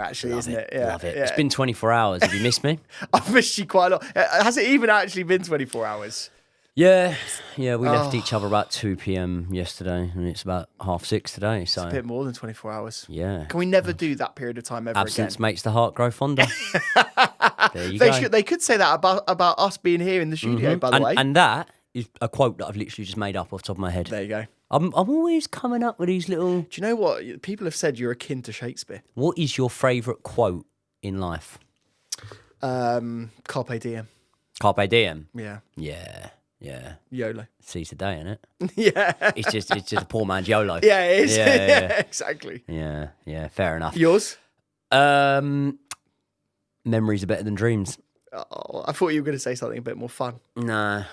actually, isn't it? Yeah, love it. Yeah. It's been 24 hours. Have you missed me? I've missed you quite a lot. Has it even actually been 24 hours? Yeah. We left each other about 2 p.m. yesterday, and it's about 6:30 today. So it's a bit more than 24 hours. Yeah. Can we never do that period of time ever Absence again? makes the heart grow fonder. There you go. They could say that about us being here in the studio, by the way. And that is a quote that I've literally just made up off the top of my head. There you go. I'm always coming up with these little... Do you know what? People have said you're akin to Shakespeare. What is your favourite quote in life? Carpe diem. Carpe diem? Yeah. Yeah. YOLO. Seize the day, innit? Yeah. It's just a poor man's YOLO. Yeah, it is. Yeah. Exactly. Yeah, fair enough. Yours? Memories are better than dreams. Oh, I thought you were going to say something a bit more fun. No,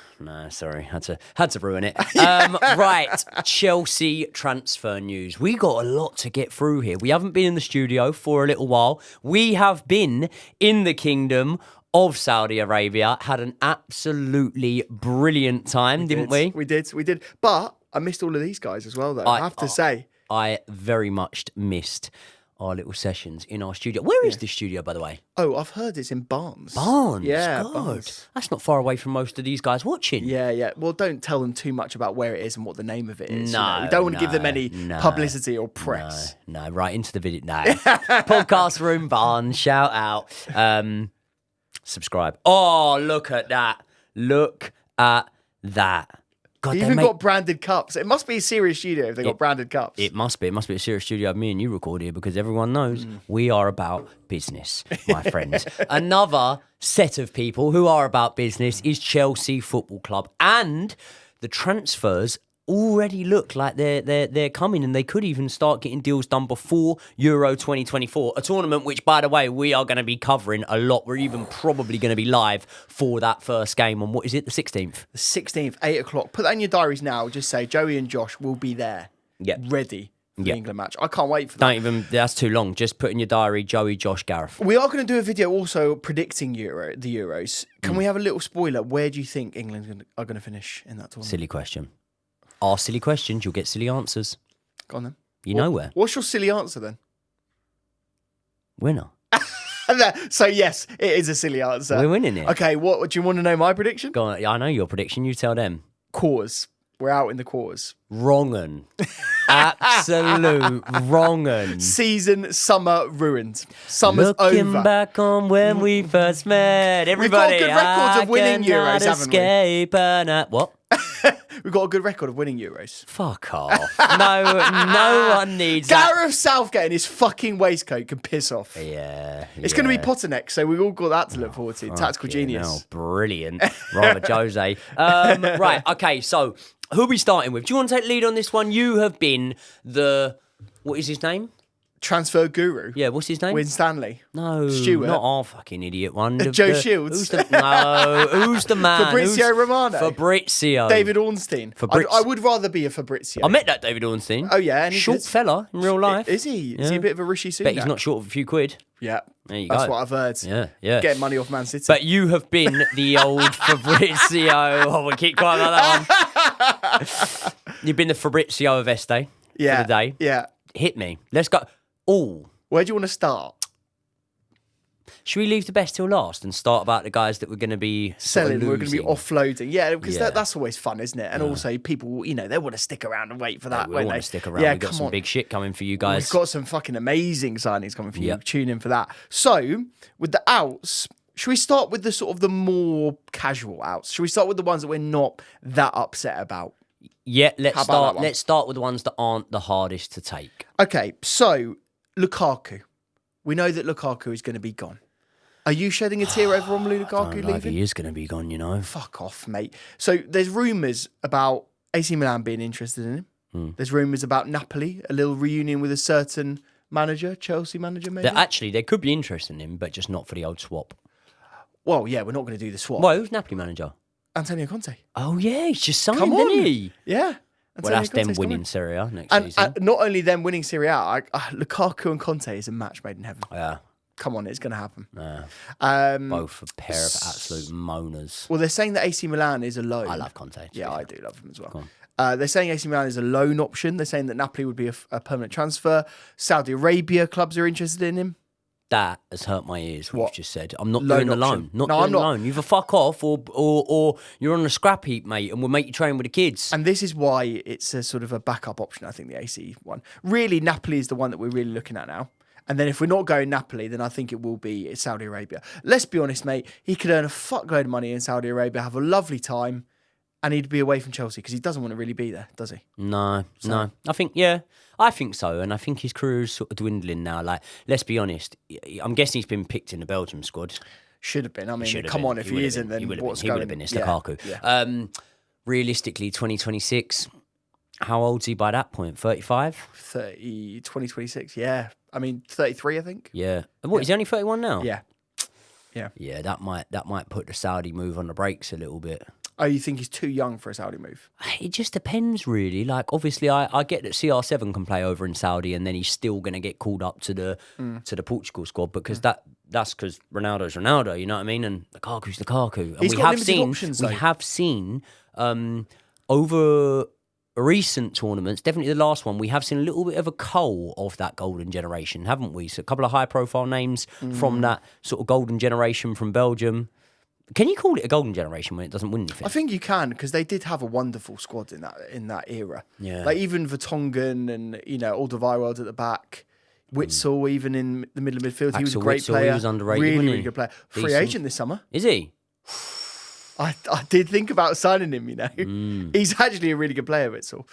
sorry. Had to ruin it. Right, Chelsea transfer news. We got a lot to get through here. We haven't been in the studio for a little while. We have been in the Kingdom of Saudi Arabia. Had an absolutely brilliant time, didn't we? We did. But I missed all of these guys as well, though, I have to say. I very much missed our little sessions in our studio. Where is this studio, by the way? Oh, I've heard it's in Barnes. Barnes? Yeah, God. Barnes. That's not far away from most of these guys watching. Yeah. Well, don't tell them too much about where it is and what the name of it is. No, we don't want to give them any publicity or press. No, right into the video. No. Podcast Room Barnes, shout out. Subscribe. Oh, look at that. Look at that. God, they even got branded cups. It must be a serious studio if they got branded cups. It must be. It must be a serious studio. Me and you record here because everyone knows we are about business, my friends. Another set of people who are about business is Chelsea Football Club, and the transfers already look like they're coming, and they could even start getting deals done before Euro 2024, a tournament which, by the way, we are going to be covering a lot. We're even probably going to be live for that first game on, what is it, the 16th? The 16th, 8 o'clock. Put that in your diaries now. Just say Joey and Josh will be there, ready for the England match. I can't wait for that. That's too long. Just put in your diary, Joey, Josh, Gareth. We are going to do a video also predicting the Euros. Can we have a little spoiler? Where do you think England are going to finish in that tournament? Silly question. Ask silly questions, you'll get silly answers. Go on then. You know where. What's your silly answer then? Winner. So yes, it is a silly answer. We're winning it. Okay, what do you want to know my prediction? Go on. I know your prediction, you tell them. Quarters. We're out in the quarters. Wrong'un. Absolute wrong'un. Season, summer ruined. Summer's Looking over. back on when we first met. Everybody, We've got a good record of winning Euros, haven't we? What? We've got a good record of winning Euros. Fuck off. No one needs Gareth Southgate and his fucking waistcoat can piss off. Yeah. It's going to be Potter next, so we've all got that to look forward to. Tactical genius. Oh, brilliant. Rama Jose. Right, okay, so who are we starting with? Do you want to take the lead on this one? You have been what is his name? Transfer guru. Yeah, what's his name? Win Stanley. No, Stuart. not our fucking idiot one. Joe Shields. Who's the man? Fabrizio Romano. Fabrizio. David Ornstein. I would rather be a Fabrizio. I met that David Ornstein. Oh, yeah. And short fella in real life. Is he? Is he a bit of a Rishi Sunak? Bet he's not short of a few quid. Yeah. There you go. That's what I've heard. Yeah. Getting money off Man City. But you have been the old Fabrizio. Oh, we'll keep quiet about that one. You've been the Fabrizio of Este for the day. Yeah. Hit me. Let's go. Oh. Where do you want to start? Should we leave the best till last and start about the guys that we're going to be selling? We're going to be offloading. Yeah, because Yeah. that's always fun, isn't it? And also, people, they want to stick around and wait for that. We want to stick around. Yeah, We've got some big shit coming for you guys. We've got some fucking amazing signings coming for you. Yep. Tune in for that. So, with the outs, should we start with the sort of the more casual outs? Should we start with the ones that we're not that upset about? Yeah, let's How about that start. one? Let's start with the ones that aren't the hardest to take. Okay, so Lukaku. We know that Lukaku is going to be gone. Are you shedding a tear over Romelu Lukaku I don't know if leaving? he is going to be gone, Fuck off, mate. So there's rumours about AC Milan being interested in him. There's rumours about Napoli, a little reunion with a certain manager, Chelsea manager maybe. They could be interested in him, but just not for the old swap. Well, yeah, we're not going to do the swap. Well, who's Napoli manager? Antonio Conte. Oh, yeah, he's just signed, Come on. didn't he? Yeah. Well, that's them Conte's winning coming. Serie A next And season. not only them winning Serie A, Lukaku and Conte is a match made in heaven. Yeah. Come on, it's going to happen. Both a pair of absolute moaners. Well, they're saying that AC Milan is a loan. I love Conte. Yeah, I do love him as well. They're saying AC Milan is a loan option. They're saying that Napoli would be a permanent transfer. Saudi Arabia clubs are interested in him. That has hurt my ears, what you've just said. I'm not Loan doing the option. loan. Not No, doing I'm the not. loan. Either fuck off or you're on a scrap heap, mate, and we'll make you train with the kids. And this is why it's a sort of a backup option, I think, the AC one. Really, Napoli is the one that we're really looking at now. And then if we're not going Napoli, then I think it will be Saudi Arabia. Let's be honest, mate. He could earn a fuckload of money in Saudi Arabia, have a lovely time, and he'd be away from Chelsea because he doesn't want to really be there, does he? No. I think so. And I think his career is sort of dwindling now. Like, let's be honest. I'm guessing he's been picked in the Belgium squad. Should have been. I mean, come on, if he isn't, then what's going on? He would have been. It's Lukaku. Yeah. Realistically, 2026, how old's he by that point? 35? 2026, yeah. I mean, 33, I think. Yeah. And what, is he only 31 now? Yeah. Yeah, that might put the Saudi move on the brakes a little bit. Oh, you think he's too young for a Saudi move? It just depends, really. Like, obviously, I get that CR7 can play over in Saudi, and then he's still going to get called up to the Portugal squad because that's because Ronaldo's Ronaldo. You know what I mean? And Lukaku's Lukaku. And He's got limited options, though. We have seen over recent tournaments, definitely the last one, we have seen a little bit of a cull of that golden generation, haven't we? So a couple of high-profile names from that sort of golden generation from Belgium. Can you call it a golden generation when it doesn't win anything? I think you can because they did have a wonderful squad in that era. Yeah, like even Vertonghen and Alderweireld at the back, Witsel even in the middle of midfield. He was a great player. He was underrated, really good player. Free agent this summer. Is he? I did think about signing him. He's actually a really good player, Witsel.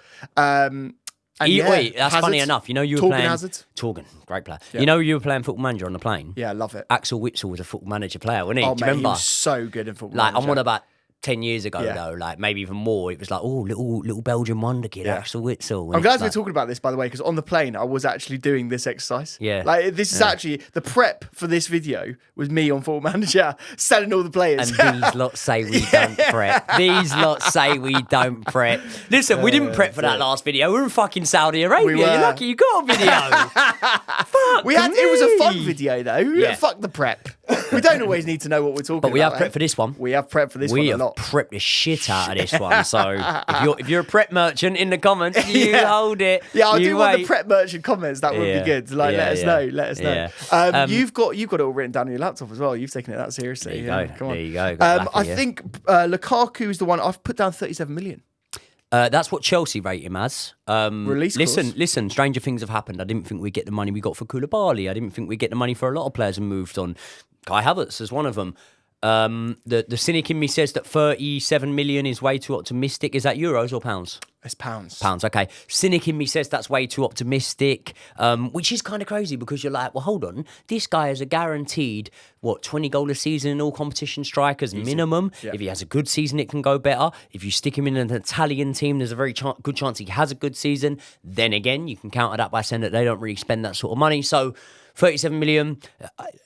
Wait, that's Hazard, funny enough. You know, you were playing Hazard. Torgan, great player. Yeah. You know, you were playing Football Manager on the plane. Yeah, I love it. Axel Witsel was a Football Manager player, wasn't he? Oh, Do you mate, remember? he was so good in Football Like, Manager. I'm on about 10 years ago, though, like maybe even more. It was like, little Belgian wonder kid, Axel Witsel. I'm glad we're talking about this, by the way, because on the plane, I was actually doing this exercise. Yeah. Like, this is actually, the prep for this video was me on Football Manager, selling all the players. And these lot say we don't prep. These lot say we don't prep. Listen, we didn't prep for that last video. We were in fucking Saudi Arabia. We were. You're lucky you got a video. Fuck It was a fun me. video, though. Yeah. Fuck the prep. We don't always need to know what we're talking about. But we have prepped for this one. We have prepped for this one We a have lot. prepped the shit out of this one. So if you're a prep merchant in the comments, you hold it. Yeah, I you do want the wait. prep merchant comments. That would be good. Like, let us know. Let us know. Yeah. You've got it all written down on your laptop as well. You've taken it that seriously. There you go. Come on. There you go. I think Lukaku is the one I've put down 37 million. That's what Chelsea rate him as. Release clause. Listen, stranger things have happened. I didn't think we'd get the money we got for Koulibaly. I didn't think we'd get the money for a lot of players and moved on. Kai Havertz is one of them. The cynic in me says that 37 million is way too optimistic. Is that euros or pounds? It's pounds. Pounds, okay. Cynic in me says that's way too optimistic, which is kind of crazy because you're like, well, hold on. This guy is a guaranteed, 20 goal a season in all competition strikers minimum. Yeah. If he has a good season, it can go better. If you stick him in an Italian team, there's a very good chance he has a good season. Then again, you can counter that by saying that they don't really spend that sort of money. So 37 million,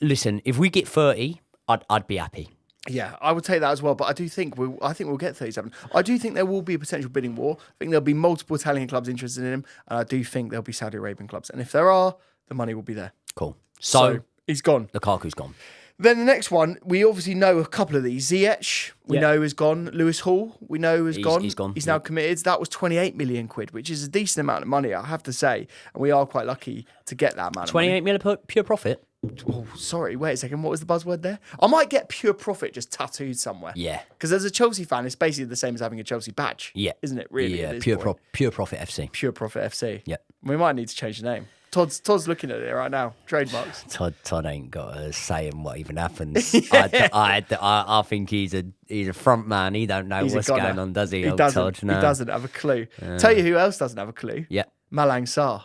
listen, if we get 30, I'd be happy. Yeah, I would take that as well. But I do think we'll get 37. I do think there will be a potential bidding war. I think there'll be multiple Italian clubs interested in him, and I do think there'll be Saudi Arabian clubs. And if there are, the money will be there. Cool. So he's gone. Lukaku's gone. Then the next one, we obviously know a couple of these. Ziyech, we know is gone. Lewis Hall, we know is gone. He's gone. He's now committed. That was 28 million quid, which is a decent amount of money, I have to say. And we are quite lucky to get that amount of money. 28 million pure profit. Oh, sorry. Wait a second. What was the buzzword there? I might get pure profit just tattooed somewhere. Yeah. Because as a Chelsea fan, it's basically the same as having a Chelsea badge. Yeah. Isn't it? Really? Yeah. At this Pure point? profit FC. Pure Profit FC. Yeah. We might need to change the name. Todd's looking at it right now. Trademarks. Todd ain't got a say in what even happens. I think he's a front man. He don't know what's going on, does he? He doesn't. Todd? No. He doesn't have a clue. Tell you who else doesn't have a clue. Yeah. Malang Sarr.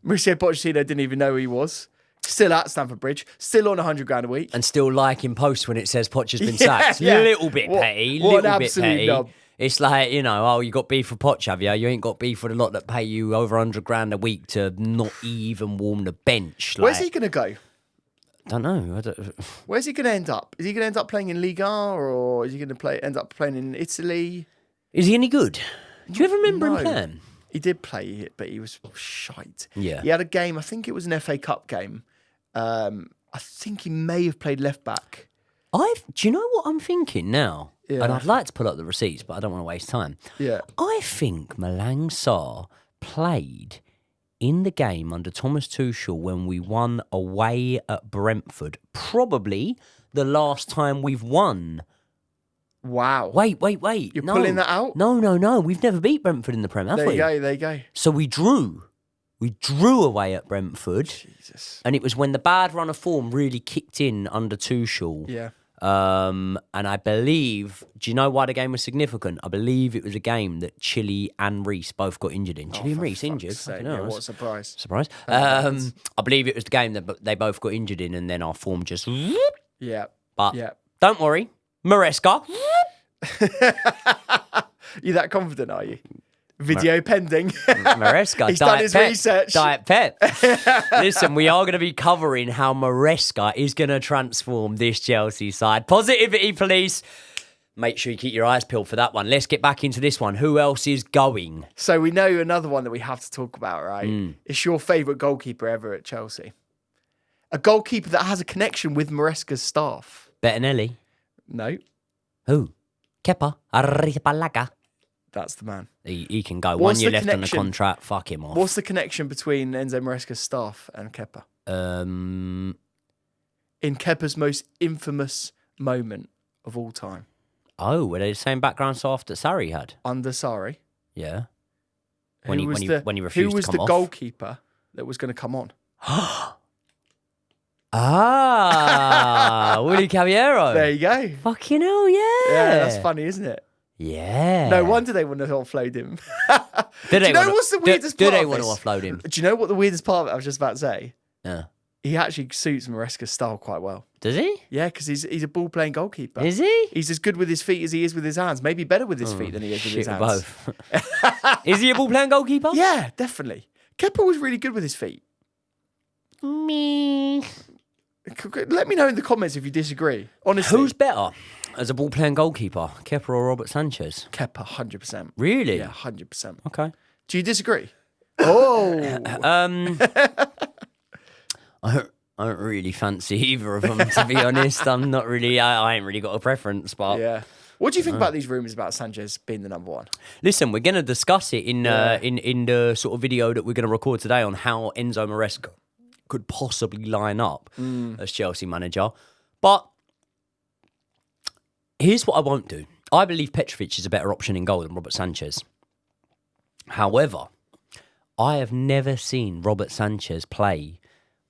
Mauricio Pochettino didn't even know who he was. Still at Stamford Bridge. Still on 100 grand a week. And still liking posts when it says Poch has been sacked. Yeah. Little bit petty. What Little an bit absolute petty. knob. It's like, you got beef for Poch, have you? You ain't got beef for the lot that pay you over 100 grand a week to not even warm the bench. Where's he going to go? Don't know. Where's he going to end up? Is he going to end up playing in Liga or is he going to end up playing in Italy? Is he any good? Do you ever remember him playing? He did play it, but he was shite. Yeah. He had a game, I think it was an FA Cup game. I think he may have played left back. Do you know what I'm thinking now? Yeah. And I'd like to pull up the receipts, but I don't want to waste time. Yeah. I think Malang Sarr played in the game under Thomas Tuchel when we won away at Brentford. Probably the last time we've won. Wow. Wait. You're pulling that out? No. We've never beat Brentford in the Prem, have we? There you go. So we drew. We drew away at Brentford. Jesus. And it was when the bad run of form really kicked in under Tuchel. Yeah. And I believe, do you know why the game was significant? I believe it was a game that Chile and Reece both got injured in. Chile and Reece injured. Yeah, what a surprise. I believe it was the game that they both got injured in, and then our form just... Yeah. But don't worry, Maresca. You that confident, are you? Video pending. Maresca. He's done his research. Diet Pep. Listen, we are going to be covering how Maresca is going to transform this Chelsea side. Positivity, police. Make sure you keep your eyes peeled for that one. Let's get back into this one. Who else is going? So we know another one that we have to talk about, right? It's your favourite goalkeeper ever at Chelsea. A goalkeeper that has a connection with Maresca's staff. Bettinelli. No. Who? Kepa Arrizabalaga. That's the man. He can go. What's 1 year the left on the connection? contract. Fuck him off. What's the connection between Enzo Maresca's staff and Kepa? In Kepa's most infamous moment of all time. Oh, were they the same background staff that Sarri had? Under Sarri. Yeah. When he refused Who to come was the off. goalkeeper that was going to come on? Willie Caballero. There you go. Fucking hell, yeah. Yeah, that's funny, isn't it? Yeah. No wonder they want to offload him. Do you know what's the weirdest part Do they of want to this? offload him? Do you know what the weirdest part of it I was just about to say? Yeah. He actually suits Maresca's style quite well. Does he? Yeah, because he's a ball-playing goalkeeper. Is he? He's as good with his feet as he is with his hands. Maybe better with his feet than he is with his Shit, hands. both. Is he a ball-playing goalkeeper? Yeah, definitely. Kepa was really good with his feet. Me. Let me know in the comments if you disagree. Honestly. Who's better as a ball-playing goalkeeper, Kepa or Robert Sanchez? Kepa, 100%. Really? Yeah, 100%. Okay. Do you disagree? Oh. I don't really fancy either of them, to be honest. I'm not really... I ain't really got a preference, but... Yeah. What do you think about these rumours about Sanchez being the number one? Listen, we're going to discuss it in the sort of video that we're going to record today on how Enzo Maresca could possibly line up as Chelsea manager. But here's what I won't do. I believe Petrovic is a better option in goal than Robert Sanchez. However, I have never seen Robert Sanchez play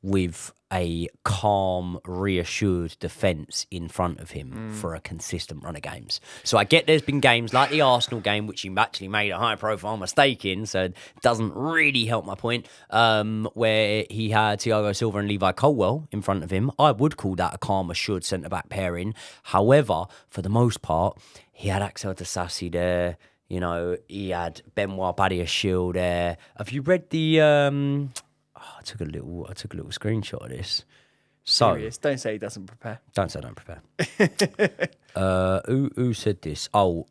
with a calm, reassured defence in front of him for a consistent run of games. So I get there's been games like the Arsenal game, which he actually made a high-profile mistake in, so it doesn't really help my point, where he had Thiago Silva and Levi Colwill in front of him. I would call that a calm, assured centre-back pairing. However, for the most part, he had Axel Disasi there. You know, he had Benoit Badiashile there. Have you read the... I took a little screenshot of this. So Serious. Don't say he doesn't prepare. Don't say don't prepare. Who said this? Oh,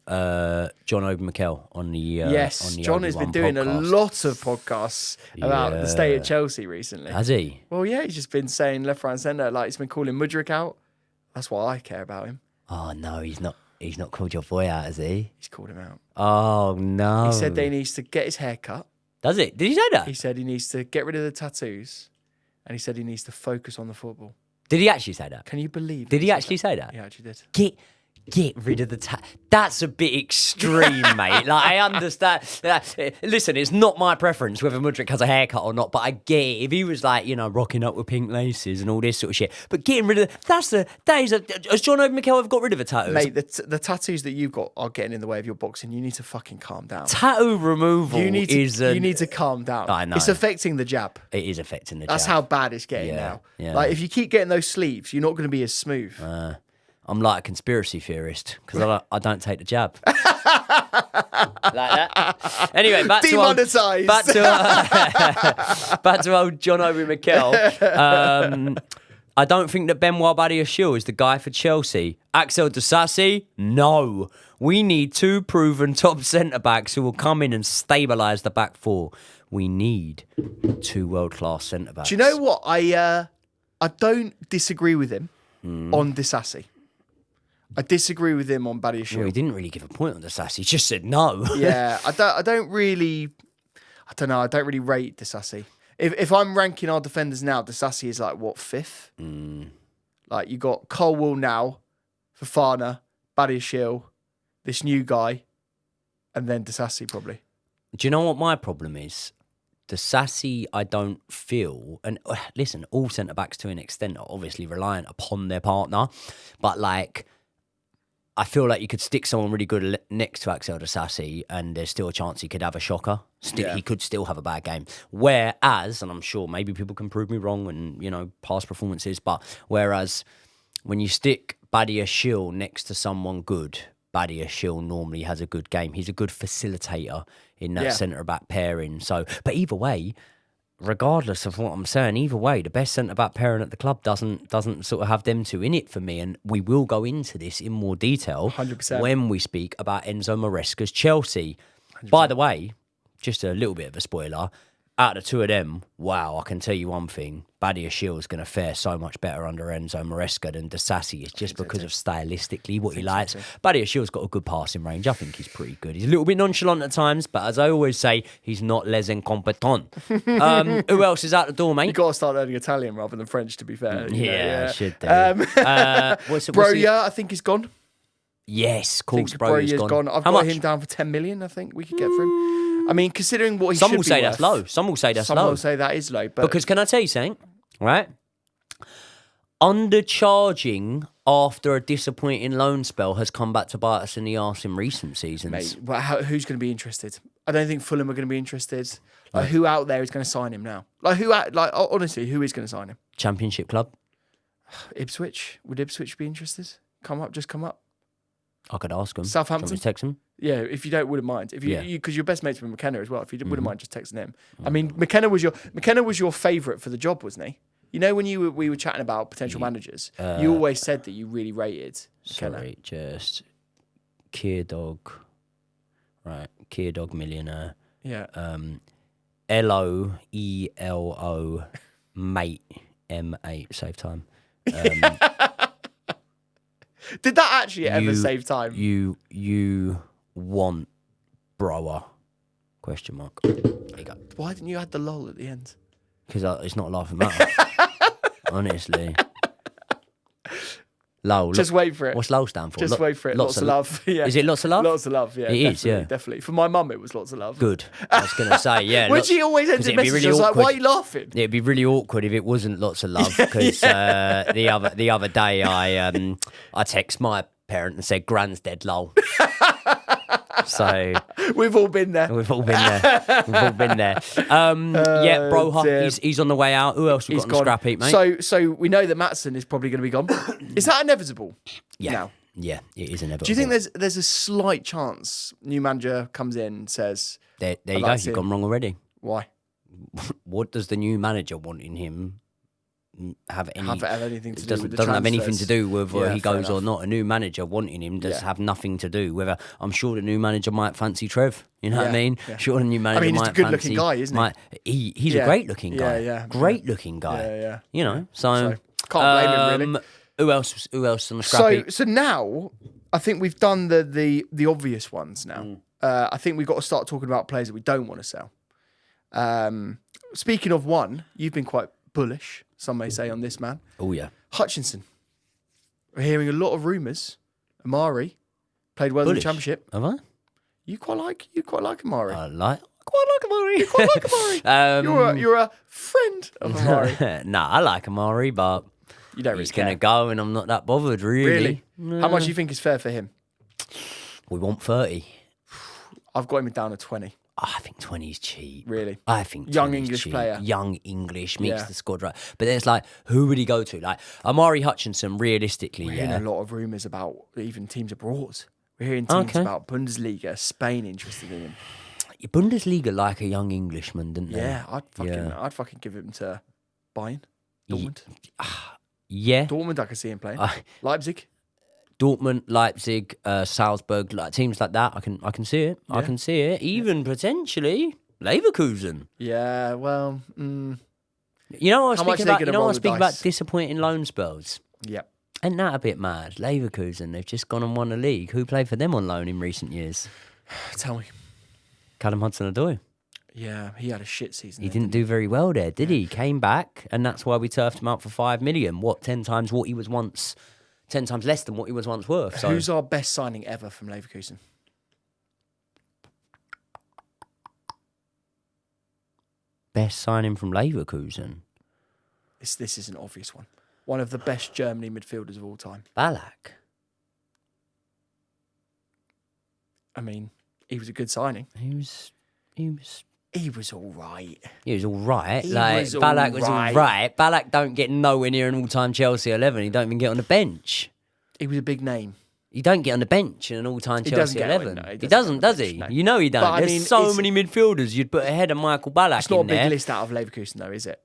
John Obi Mikel on the Yes, on the John has been Obi-Wan doing a podcast. lot of podcasts about the state of Chelsea recently. Has he? Well, yeah, he's just been saying left, right, and centre. Like he's been calling Mudryk out. That's why I care about him. Oh no, he's not. He's not called your boy out, has he? He's called him out. Oh no. He said that he needs to get his hair cut. Does it? Did he say that? He said he needs to get rid of the tattoos, and he said he needs to focus on the football. Did he actually say that? Can you believe? Did he actually say that? He actually did. Get rid of the That's a bit extreme, mate. Like, I understand. Listen, it's not my preference whether Mudryk has a haircut or not, but I get it. If he was like, you know, rocking up with pink laces and all this sort of shit. But getting rid of has John Obi Mikel ever got rid of a tattoo? Mate, the tattoos that you've got are getting in the way of your boxing. You need to fucking calm down. Tattoo removal You need to calm down. I know. It's affecting the jab. It is affecting the That's jab. how bad it's getting now. yeah. Like, if you keep getting those sleeves, you're not going to be as smooth. I'm like a conspiracy theorist because I don't take the jab. Like that. Anyway, back Demonetised. back to old John Obi Mikel. I don't think that Benoit Badiashile is the guy for Chelsea. Axel Disasi, no. We need two proven top centre-backs who will come in and stabilise the back four. We need two world-class centre-backs. Do you know what? I don't disagree with him on Disasi. I disagree with him on Badiashile. Well, he didn't really give a point on Disasi. He just said no. Yeah, I don't I don't know. I don't really rate Disasi. If I'm ranking our defenders now, Disasi is like, what, 5th? Like, you got Colwell now, Fofana, Badiashile, this new guy, and then Disasi probably. Do you know what my problem is? The Sassy, I don't feel, and listen, all centre-backs to an extent are obviously reliant upon their partner, but like, I feel like you could stick someone really good next to Axel Disasi and there's still a chance he could have a shocker. He could still have a bad game. Whereas, and I'm sure maybe people can prove me wrong and, you know, past performances, but whereas when you stick Badiashile next to someone good, Badiashile normally has a good game. He's a good facilitator in that centre-back pairing. So, but either way, regardless of what I'm saying, either way, the best centre-back pairing at the club doesn't sort of have them two in it for me. And we will go into this in more detail 100%. when we speak about Enzo Maresca's Chelsea. 100%. By the way, just a little bit of a spoiler, out of the two of them, wow, I can tell you one thing. Badiashile is going to fare so much better under Enzo Maresca than Disasi. It's just because of stylistically what he likes. Badiashile's got a good passing range. I think he's pretty good. He's a little bit nonchalant at times, but as I always say, he's not les incompetent. Who else is out the door, mate? You've got to start learning Italian rather than French, to be fair. I should do. Broja, I think, is gone. Yes, of course, Broja's gone. I've got him down for 10 million, I think we could get for him. I mean, considering what he should be worth. Some will say that's low. Some will say that's low. Some will say that is low. But because can I tell you something? Right? Undercharging after a disappointing loan spell has come back to bite us in the arse in recent seasons. Mate, who's going to be interested? I don't think Fulham are going to be interested. Like, who out there is going to sign him now? Honestly, who is going to sign him? Championship club? Ipswich. Would Ipswich be interested? Just come up. I could ask him. Southampton. Do you want me to text him? Yeah, if you wouldn't mind, because you're best mates with McKenna as well. If you wouldn't mind just texting him. I mean, McKenna was your favourite for the job, wasn't he? You know, when we were chatting about potential managers, you always said that you really rated McKenna. Sorry, just Keir Dog, right? Keir Dog Millionaire. Yeah. LOELO mate M8 save time. Did that actually ever save time? You want Brower? Question mark. There you go. Why didn't you add the lol at the end? Because it's not laughing matter. Honestly. Lol. Just wait for it. What's lol stand for? Just wait for it. Lots of love. Yeah. Is it lots of love? Lots of love, yeah. It is, yeah. Definitely. For my mum, it was lots of love. Good. I was going to say, yeah. When she always ends a message, really I was like, why are you laughing? It'd be really awkward if it wasn't lots of love, because the other day I text my parent and said, Gran's dead, lol. So we've all been there. Yeah, Broha, he's on the way out. Who else we've got on the scrap heap, mate? So we know that Maatsen is probably going to be gone. Is that inevitable? Yeah. Now? Yeah, it is inevitable. Do you think there's a slight chance new manager comes in, says there you go, you've gone wrong already. Why? What does the new manager want in him have anything to do with the doesn't have anything transfers. to do with whether he goes enough. or not. A new manager wanting him does have nothing to do. Whether I'm sure the new manager might fancy Trev. You know what I mean? Yeah. Sure, the new manager might fancy. He's a good-looking guy, isn't he? He's a great-looking guy. Yeah. Great-looking guy. Yeah. You know, so can't blame him really. Who else on the scrap heap? So now I think we've done the obvious ones. Now I think we've got to start talking about players that we don't want to sell. Speaking of one, you've been quite bullish, some may say, on this man. Oh, yeah. Hutchinson. We're hearing a lot of rumours. Amari played well in the Championship. Have I? You quite like Amari. I quite like Amari. You quite like Amari. You're a friend of Amari. Nah, I like Amari, but you don't really he's going to go and I'm not that bothered, really. How much do you think is fair for him? We want 30. I've got him down to 20. I think 20 is cheap. Really? I think young English cheap. player. Young English makes the squad right. But then it's like, who would he go to? Like, Amari Hutchinson, realistically, We're hearing a lot of rumours about even teams abroad. We're hearing teams about Bundesliga, Spain interested in him. Bundesliga like a young Englishman, didn't they? Yeah, I'd fucking give him to Bayern, Dortmund. Yeah. Dortmund, I can see him playing. Leipzig. Dortmund, Leipzig, Salzburg, like teams like that, I can see it. Yeah. I can see it. Even potentially Leverkusen. Yeah, well, You know what I was speaking about disappointing loan spells. Yeah. Isn't that a bit mad? Leverkusen, they've just gone and won a league. Who played for them on loan in recent years? Tell me. Callum Hudson-Odoi. Yeah, he had a shit season. He didn't do very well there, did he? Came back, and that's why we turfed him out for 5 million. 10 times what he was once, 10 times less than what he was once worth. So. Who's our best signing ever from Leverkusen? Best signing from Leverkusen? This is an obvious one. One of the best Germany midfielders of all time. Ballack. I mean, he was a good signing. He was all right. He was all right. Ballack was all right. Ballack don't get nowhere near an all-time Chelsea 11. He don't even get on the bench. He was a big name. He don't get on the bench in an all-time Chelsea 11. No, he doesn't, does he? No. You know he don't. But, There's so many midfielders you'd put ahead of Michael Ballack. It's not a big there. list out of Leverkusen, though, is it?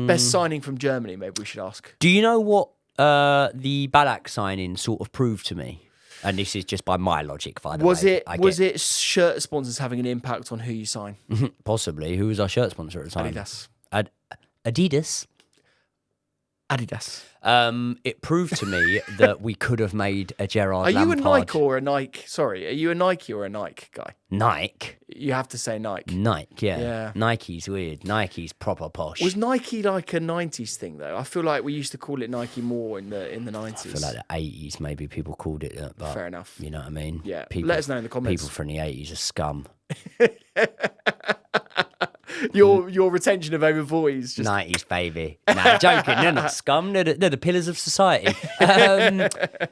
Best signing from Germany, maybe we should ask. Do you know what the Ballack signing sort of proved to me? And this is just by my logic, by the way. Was it shirt sponsors having an impact on who you sign? Possibly. Who was our shirt sponsor at the time? Adidas. Adidas. Adidas. It proved to me that we could have made a Gerard Are Lampard. you a Nike or a Nike? Sorry, are you a Nike or a Nike guy? Nike? You have to say Nike. Nike, yeah. Yeah. Nike's weird. Nike's proper posh. Was Nike like a 90s thing, though? I feel like we used to call it Nike more in the 90s. I feel like the 80s, maybe people called it that. But Fair enough. You know what I mean? Yeah. Let us know in the comments. People from the 80s are scum. Your retention of over 40s. Just... 90s, baby. Nah, joking. They're not scum. They're the pillars of society.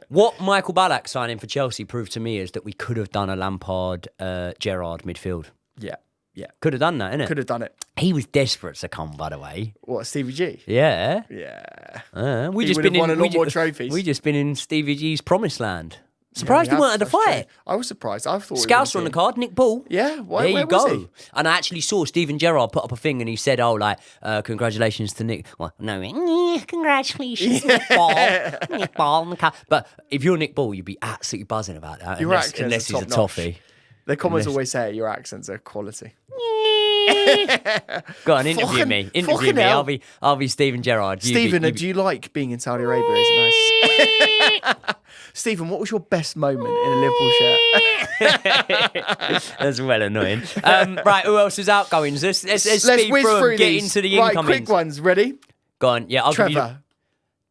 What Michael Ballack signing for Chelsea proved to me is that we could have done a Lampard, Gerrard midfield. Yeah. Could have done that, innit? Could have done it. He was desperate to come, by the way. What, Stevie G? Yeah. Yeah. We He just would have been won in a lot more trophies. We just been in Stevie G's promised land. Surprised he we wanted to have, fight. that's true. I was surprised. I thought Scouser on the card, Nick Ball. Yeah, there you where go. was he? And I actually saw Steven Gerrard put up a thing and he said, congratulations to Nick. Well, no, congratulations, Nick Ball. Nick Ball on the card. But if you're Nick Ball, you'd be absolutely buzzing about that. Your accents unless are he's a top-notch. toffee. The comments always say your accents are quality. Go on, interview me. Interview me. hell. I'll be Steven Gerrard. Stephen, do you like being in Saudi Arabia? Is it nice? Stephen, what was your best moment in a Liverpool shirt? That's well annoying. Right, who else is outgoings? Let's speed whiz through through and get these. into the Right, incomings. quick ones. Ready? Go on. Yeah, I'll give you Trevor.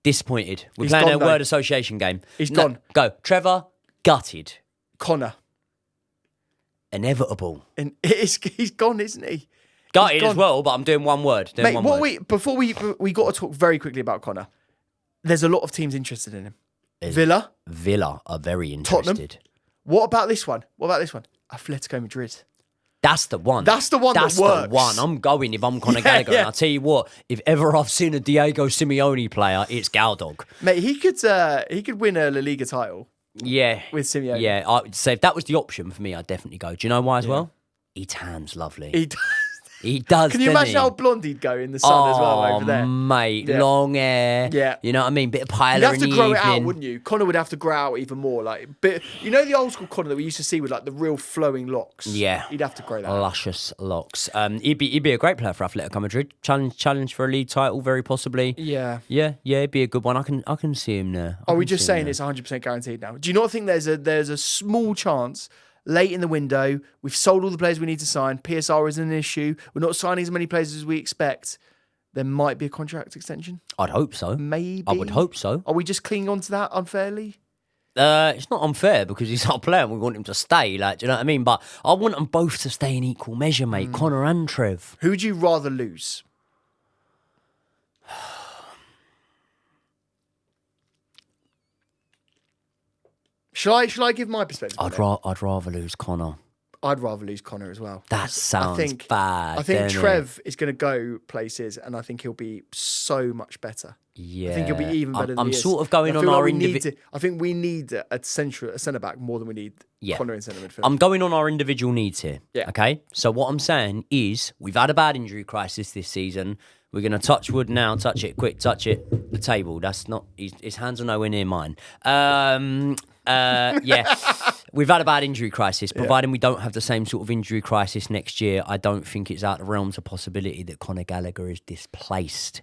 disappointed. We're He's playing gone, a though. word association game. He's gone. Go. Trevor, gutted. Connor. Inevitable. And he's gone, isn't he? Gutted gone. as well, but I'm doing one word. Mate, before we got to talk very quickly about Connor. There's a lot of teams interested in him. Villa. Villa are very Tottenham. interested. What about this one? Atletico Madrid. That's the one. That's the one That's that works. the one. I'm going if I'm Conor Gallagher. yeah. And I'll tell you what, if ever I've seen a Diego Simeone player, it's Galdog. Mate, he could win a La Liga title Yeah. with Simeone. Yeah. I'd say if that was the option for me, I'd definitely go. Do you know why as well? He tans lovely. He does. Can you doesn't imagine he? how blonde he'd go in the sun as well over there? Mate, Yeah. long hair. Yeah. You know what I mean? Bit of paella You'd have in to the grow evening. it out, wouldn't you? Connor would have to grow out even more. You know the old school Connor that we used to see with like the real flowing locks? Yeah. He'd have to grow that out. Luscious locks. He'd be a great player for Atletico Madrid. Challenge for a league title, very possibly. Yeah. Yeah, it'd be a good one. I can see him there. Are we just saying it's 100% guaranteed now? Do you not think there's a small chance late in the window, we've sold all the players we need to sign, PSR isn't an issue, we're not signing as many players as we expect, there might be a contract extension? I'd hope so. Maybe. I would hope so. Are we just clinging on to that unfairly? It's not unfair because he's our player and we want him to stay. Do you know what I mean? But I want them both to stay in equal measure, mate. Connor and Trev. Who would you rather lose? Shall I give my perspective? I'd rather lose Connor. I'd rather lose Connor as well. That sounds bad. I think doesn't Trev is going to go places, and I think he'll be so much better. Yeah, I think he'll be even better. I'm than he is. sort of going I on feel our like individual. I think we need a centre back more than we need Connor in centre midfield. I'm going on our individual needs here. Yeah. Okay. So what I'm saying is we've had a bad injury crisis this season. We're going to touch wood now. Touch it. Quick. Touch it. The table. That's not... His hands are nowhere near mine. Yeah. We've had a bad injury crisis. Providing we don't have the same sort of injury crisis next year, I don't think it's out of the realms of possibility that Conor Gallagher is displaced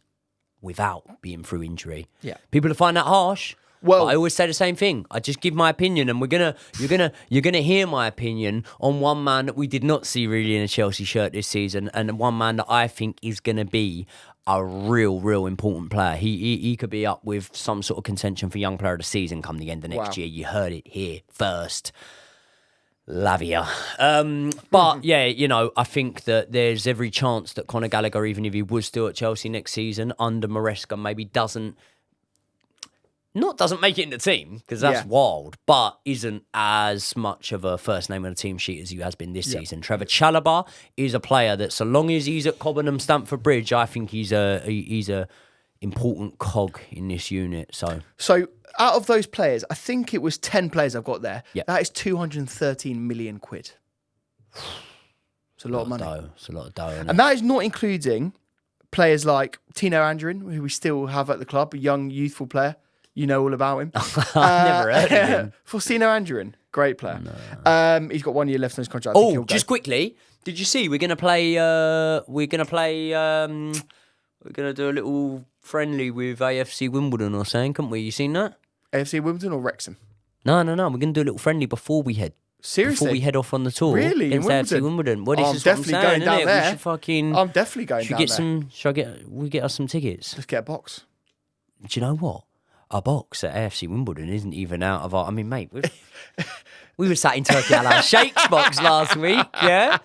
without being through injury. Yeah. People will find that harsh. Well, but I always say the same thing. I just give my opinion, and you're gonna hear my opinion on one man that we did not see really in a Chelsea shirt this season, and one man that I think is gonna be a real important player. He could be up with some sort of contention for Young Player of the Season come the end of next year. You heard it here first. Lavia. But yeah, you know, I think that there's every chance that Conor Gallagher, even if he was still at Chelsea next season under Maresca, maybe doesn't make it in the team, because that's wild, but isn't as much of a first name on the team sheet as he has been this season. Trevor Chalobah is a player that, so long as he's at Cobham Stamford Bridge, I think he's a important cog in this unit. So out of those players, I think it was 10 players I've got there. Yeah. That is 213 million quid. It's a lot of money. It's a lot of dough. Isn't it? And that is not including players like Tino Anjorin, who we still have at the club, a young, youthful player. You know all about him. I've never heard of him. Faustino Anjorin, great player. No. He's got 1 year left on his contract. Oh, just quickly, did you see we're gonna do a little friendly with AFC Wimbledon or something, couldn't we? You seen that? AFC Wimbledon or Wrexham? No. We're gonna do a little friendly before we head. Seriously? Before we head off on the tour. Really? Against In AFC Wimbledon. Well, this I'm is what I'm definitely saying, going down innit? there. We should fucking. I'm definitely going down there. Should we get us some tickets? Let's get a box. Do you know what? A box at AFC Wimbledon isn't even out of our... I mean, mate, we were sat in Turkey Al Sheikh's box last week, yeah?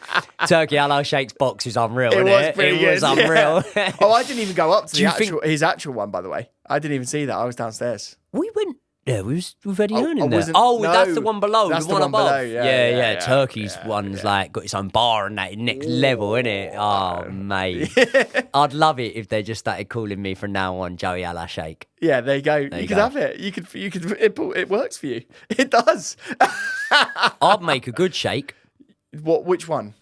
Turkey Al Sheikh's box is unreal, isn't it? Pretty It was good, unreal. Oh, I didn't even go up to Do his actual one, by the way. I didn't even see that. I was downstairs. We went... Yeah, we've already earned in I there. wasn't- Oh, no, that's the one below, that's the one above. below, yeah. Turkey's one's like got its own bar and that next level, isn't it? Oh, mate. I'd love it if they just started calling me from now on Joey Al Sheikh. Yeah, there you go. You could have it. You could. It works for you. It does. I'd make a good shake. What? Which one?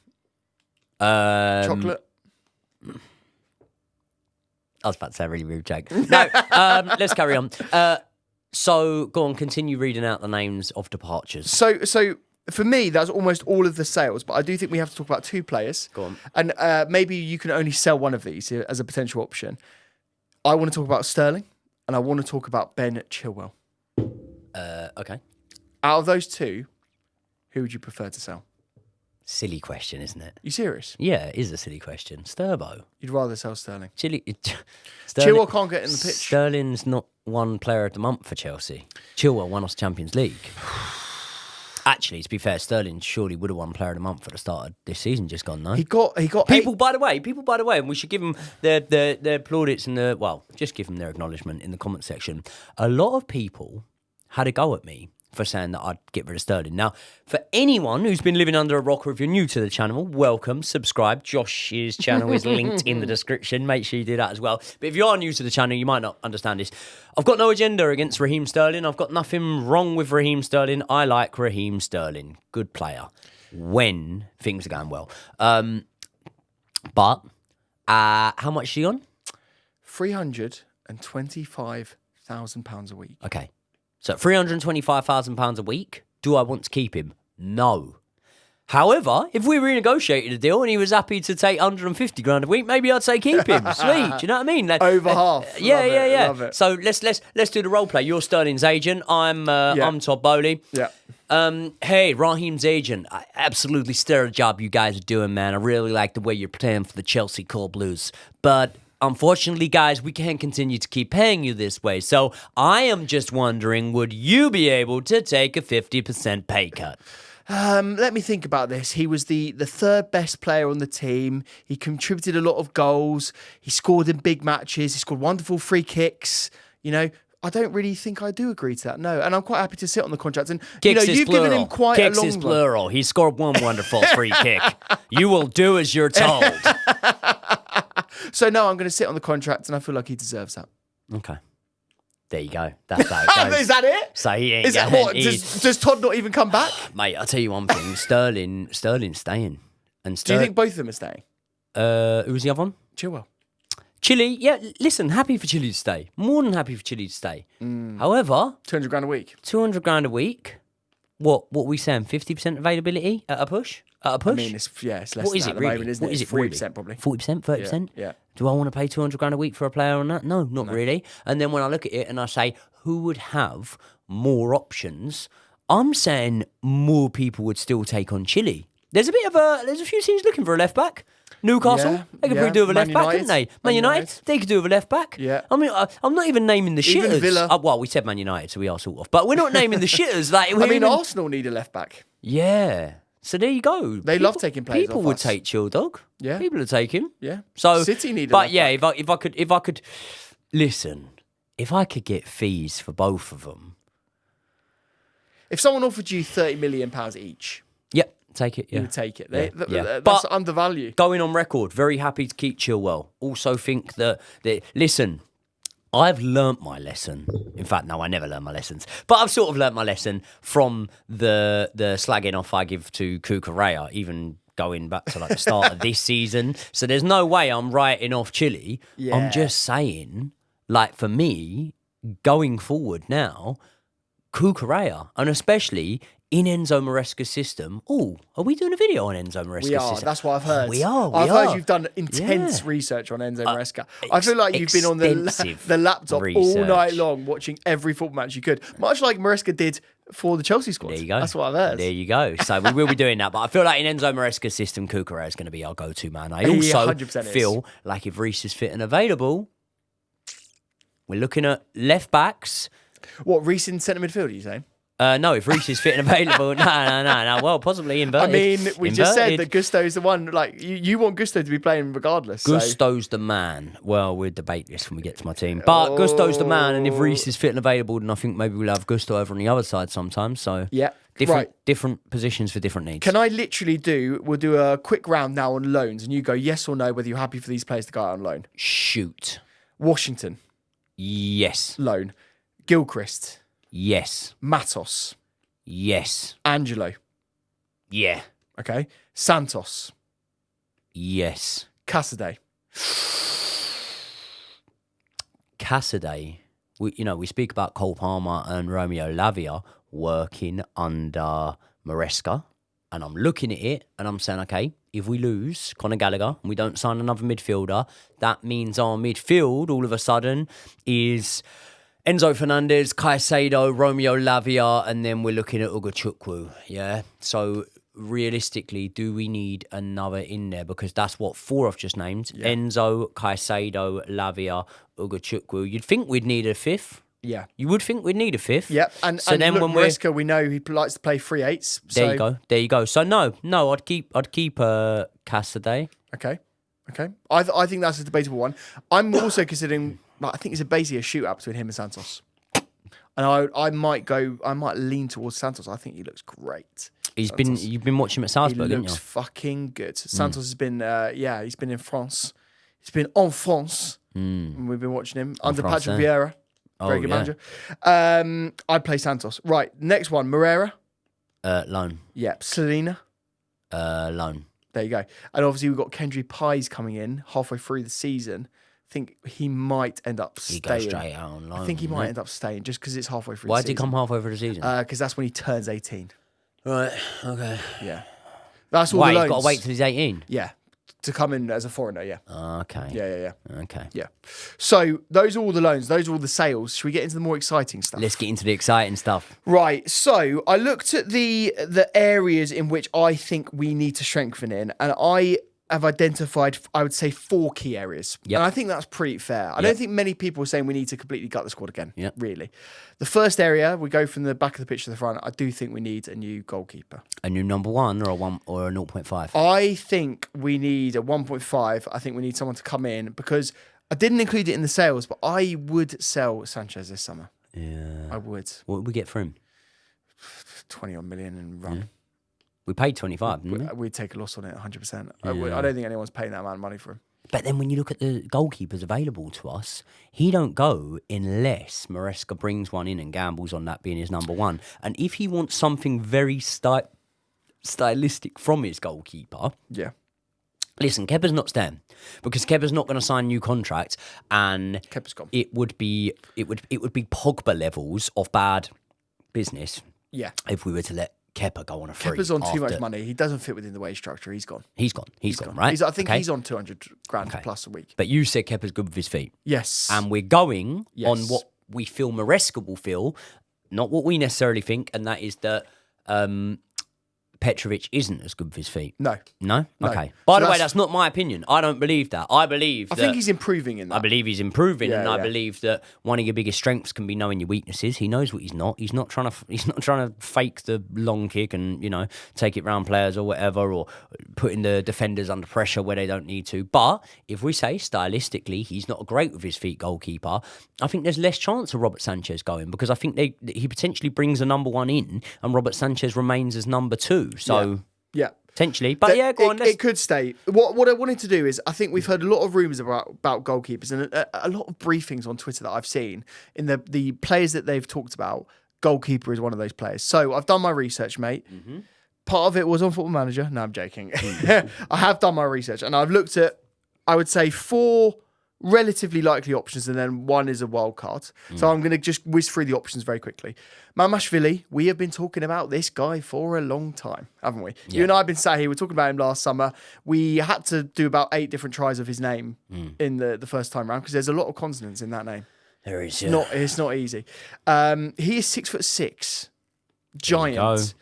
Chocolate. I was about to say a really rude joke. No, let's carry on. So, go on, continue reading out the names of departures. So for me, that's almost all of the sales, but I do think we have to talk about 2 players. Go on. And maybe you can only sell one of these as a potential option. I want to talk about Sterling, and I want to talk about Ben Chilwell. Okay. Out of those 2, who would you prefer to sell? Silly question, isn't it? You serious? Yeah, it is a silly question. Sturbo. You'd rather sell Sterling. Sterling Chilwell can't get in the pitch. Sterling's not one player of the month for Chelsea. Chilwell won us Champions League. Actually, to be fair, Sterling surely would have won player of the month at the start of this season, just gone, no? He got People, by the way, and we should give them their plaudits and just give them their acknowledgement in the comment section. A lot of people had a go at me for saying that I'd get rid of Sterling. Now, for anyone who's been living under a rock, or if you're new to the channel, welcome, subscribe. Josh's channel is linked in the description. Make sure you do that as well. But if you are new to the channel, you might not understand this. I've got no agenda against Raheem Sterling. I've got nothing wrong with Raheem Sterling. I like Raheem Sterling. Good player when things are going well. But how much is she on? £325,000 a week. Okay. So £325,000 a week. Do I want to keep him? No. However, if we renegotiated a deal and he was happy to take 150 grand a week, maybe I'd say keep him. Sweet. Do you know what I mean? Over half. Yeah. Love it. So let's do the role play. You're Sterling's agent. I'm Todd Bowley. Yeah. Hey, Raheem's agent. Absolutely stellar job you guys are doing, man. I really like the way you're playing for the Chelsea Cold Blues. But unfortunately, guys, we can't continue to keep paying you this way. So I am just wondering, would you be able to take a 50% pay cut? Let me think about this. He was the third best player on the team. He contributed a lot of goals. He scored in big matches. He scored wonderful free kicks. You know, I don't really think I do agree to that. No, and I'm quite happy to sit on the contract. And Kicks you've plural. given him quite Kicks a long is plural. He scored one wonderful free kick. You will do as you're told. So no, I'm going to sit on the contract, and I feel like he deserves that. Okay. There you go. That's how it goes. Is that it? So he ain't Is that what? Does Todd not even come back? Mate, I'll tell you one thing. Sterling's staying. And Do you think both of them are staying? Who was the other one? Chilwell. Chile, yeah, listen, happy for Chile to stay. More than happy for Chile to stay. However, 200 grand a week. 200 grand a week. What are we saying? 50% availability at a push? At a push? I mean, it's less what than is that it at the really? moment, isn't What it? is It's it really? 40% probably. 40%, 30%? Yeah. Do I want to pay 200 grand a week for a player on that? No, not really. And then when I look at it and I say, who would have more options, I'm saying more people would still take on Chile. There's a few teams looking for a left back. Newcastle, they could probably do with a left back, couldn't they? Man United, they could do with a left back. Yeah. I mean, I'm not even naming the Even shitters. Villa. Well, we said Man United, so we are sort of, but we're not naming the shitters. Like, Arsenal need a left back. Yeah. So there you go. They love taking players People off would us. take Chill Dog. Yeah. People would take him. Yeah. So City need a But left yeah, back. if I could listen, if I could get fees for both of them. If someone offered you £30 million each, Yep, take it. Yeah. you would take it. Yeah. That's But undervalued. going on record, very happy to keep Chilwell. Also think that listen, I've learnt my lesson. In fact, no, I never learn my lessons. But I've sort of learnt my lesson from the slagging off I give to Cucurella, even going back to like the start of this season. So there's no way I'm writing off Chile. Yeah. I'm just saying, like for me, going forward now, Cucurella, and especially in Enzo Maresca's system. Oh, are we doing a video on Enzo Maresca's We are. system? That's what I've heard. We are. I've heard you've done intense research on Enzo Maresca. I feel like you've been on the laptop all night long watching every football match you could, much like Maresca did for the Chelsea squad. There you go. That's what I've heard. There you go. So we will be doing that. But I feel like in Enzo Maresca's system, Cucurella is going to be our go-to man. I He also 100% feel like if Reece is fit and available, we're looking at left backs. What, Reece in centre midfield, are you saying? No, if Reece is fit and available, no. Well, possibly inverted. I mean, we just said that Inverted. Gusto's the one. Like, you want Gusto to be playing regardless. So. Gusto's the man. Well, we'll debate this when we get to my team. But Gusto's the man, and if Reece is fit and available, then I think maybe we'll have Gusto over on the other side sometimes. So Yeah. different positions for different needs. Can I literally we'll do a quick round now on loans, and you go yes or no whether you're happy for these players to go out on loan. Shoot. Washington, Yes. loan. Gilchrist, Yes. Matos, Yes. Angelo, Yeah. okay. Santos, Yes. Cassidy. Cassidy. We speak about Cole Palmer and Romeo Lavia working under Maresca, and I'm looking at it and I'm saying, okay, if we lose Conor Gallagher and we don't sign another midfielder, that means our midfield all of a sudden is Enzo Fernandez, Caicedo, Romeo Lavia, and then we're looking at Ugachukwu. Yeah. So realistically, do we need another in there? Because that's what four I've just named. Yeah. Enzo, Caicedo, Lavia, Ugachukwu. You'd think we'd need a fifth. Yeah. You would think we'd need a fifth. Yep. And then look, when Maresca, we know he likes to play 3/8. There you go. So no, I'd keep Cassidy. Okay. I think that's a debatable one. I'm also considering. I think it's basically a shootout between him and Santos, and I might lean towards Santos. I think he looks great. You've been watching him at Salzburg, he haven't looks you? Fucking good. Santos has been he's been in France. He's been en France. And we've been watching him under Patrick Vieira. Very good manager. I'd play Santos. Right, next one, Moreira. Loan. Yep. Selena. Loan. There you go. And obviously we've got Kendry Pies coming in halfway through the season. I think he might end up staying. He goes straight out on loan. I think he might end up staying just because it's halfway through Why the did season. he come halfway through the season? Because that's when he turns 18. Right, okay. Yeah. That's all Wait, the loans. he's got to wait till he's 18? Yeah. To come in as a foreigner, yeah. Okay. Yeah. Okay. Yeah. So those are all the loans. Those are all the sales. Should we get into the more exciting stuff? Let's get into the exciting stuff. Right. So I looked at the areas in which I think we need to strengthen in, and I have identified, I would say, 4 key areas. Yep. And I think that's pretty fair. I don't think many people are saying we need to completely gut the squad again, Yep. really. The first area, we go from the back of the pitch to the front. I do think we need a new goalkeeper. A new number 1 or a 1 or a 0.5? I think we need a 1.5. I think we need someone to come in because I didn't include it in the sales, but I would sell Sanchez this summer. Yeah. I would. What would we get for him? 20-odd million and run. Yeah. We paid 25, didn't we? We'd take a loss on it 100%. I don't think anyone's paying that amount of money for him. But then when you look at the goalkeepers available to us, he don't go unless Maresca brings one in and gambles on that being his number 1. And if he wants something very stylistic from his goalkeeper, yeah. Listen, Kepa's not staying because Kepa's not going to sign a new contract, and Kepa's gone. It would be Pogba levels of bad business. Yeah. If we were to let Kepa go on a free. Kepa's on too much money. He doesn't fit within the wage structure. He's gone. He's gone, right? I think he's on 200 grand plus a week. But you said Kepa's good with his feet. Yes. And we're going on we feel Maresca will feel, not what we necessarily think, and that is that Petrovic isn't as good with his feet. No. No? No. Okay. By So the way, that's not my opinion. I don't believe that. I think he's improving in that. I believe he's improving, Yeah, and I yeah. believe that one of your biggest strengths can be knowing your weaknesses. He knows what he's not. He's not trying to fake the long kick and take it round players or whatever, or putting the defenders under pressure where they don't need to. But if we say stylistically he's not great with his feet, goalkeeper, I think there's less chance of Robert Sanchez going, because I think he potentially brings a number one in, and Robert Sanchez remains as number two. So. Yeah. Potentially, but go on. It could stay. What I wanted to do is, I think we've heard a lot of rumours about goalkeepers, and a lot of briefings on Twitter that I've seen in the players that they've talked about. Goalkeeper is one of those players. So I've done my research, mate. Mm-hmm. Part of it was on Football Manager. No, I'm joking. I have done my research, and I've looked at, I would say, 4 relatively likely options, and then 1 is a wild card. So I'm going to just whiz through the options very quickly. Mamashvili, we have been talking about this guy for a long time, haven't we? Yeah. You and I have been sat here, we were talking about him last summer. We had to do about 8 different tries of his name in the first time round, because there's a lot of consonants in that name. There is, yeah. It's not easy. He is 6'6", giant.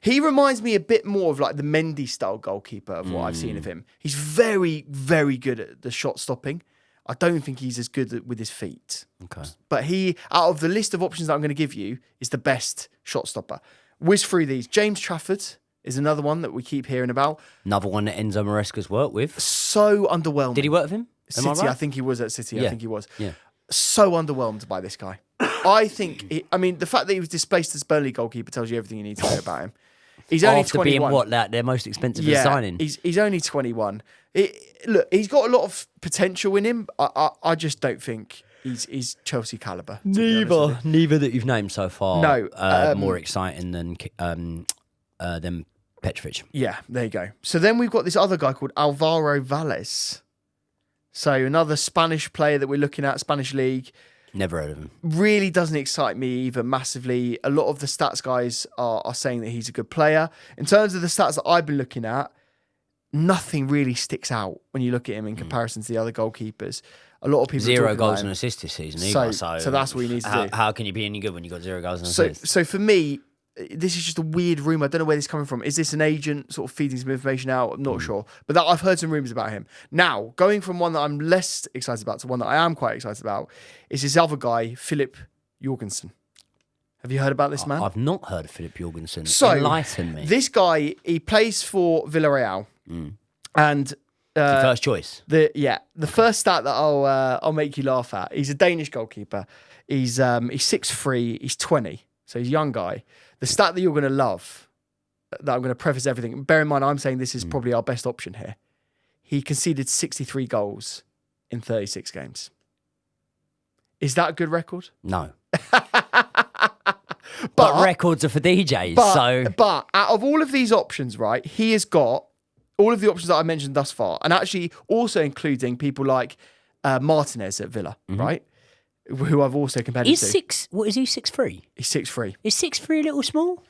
He reminds me a bit more of like the Mendy style goalkeeper of what I've seen of him. He's very, very good at the shot stopping. I don't think he's as good with his feet. Okay. But he, out of the list of options that I'm going to give you, is the best shot stopper. Whiz through these. James Trafford is another one that we keep hearing about. Another one that Enzo Maresca's worked with. So underwhelming. Did he work with him? City, Am I right? I think he was at City. Yeah. I think he was. Yeah. So underwhelmed by this guy. I think, the fact that he was displaced as Burnley goalkeeper tells you everything you need to know about him. He's only After 21. being their most expensive signing. He's only 21. Look, he's got a lot of potential in him. I just don't think he's Chelsea caliber. Neither that you've named so far. No, more exciting than Petrovic. Yeah, there you go. So then we've got this other guy called Alvaro Valles. So another Spanish player that we're looking at, Spanish league. Never heard of him. Really doesn't excite me either massively. A lot of the stats guys are saying that he's a good player. In terms of the stats that I've been looking at, nothing really sticks out when you look at him in comparison to the other goalkeepers. A lot of people 0 goals and assists this season either. So that's what you need to do. How can you be any good when you've got 0 goals and assists? So for me, this is just a weird rumour. I don't know where this is coming from. Is this an agent sort of feeding some information out? I'm not sure. But I've heard some rumours about him. Now, going from one that I'm less excited about to one that I am quite excited about is this other guy, Philip Jorgensen. Have you heard about this man? I've not heard of Philip Jorgensen. So, enlighten me. This guy, he plays for Villarreal. And your first choice. The first stat that I'll make you laugh at. He's a Danish goalkeeper. He's 6'3", he's 20. So he's a young guy. The stat that you're going to love, that I'm going to preface everything, bear in mind I'm saying this is probably our best option here. He conceded 63 goals in 36 games. Is that a good record? No. but records are for DJs, But out of all of these options, right, he has got all of the options that I mentioned thus far, and actually also including people like Martinez at Villa, right? Who I've also compared him to. What is he, 6'3"? He's 6'3". Is 6'3" a little small?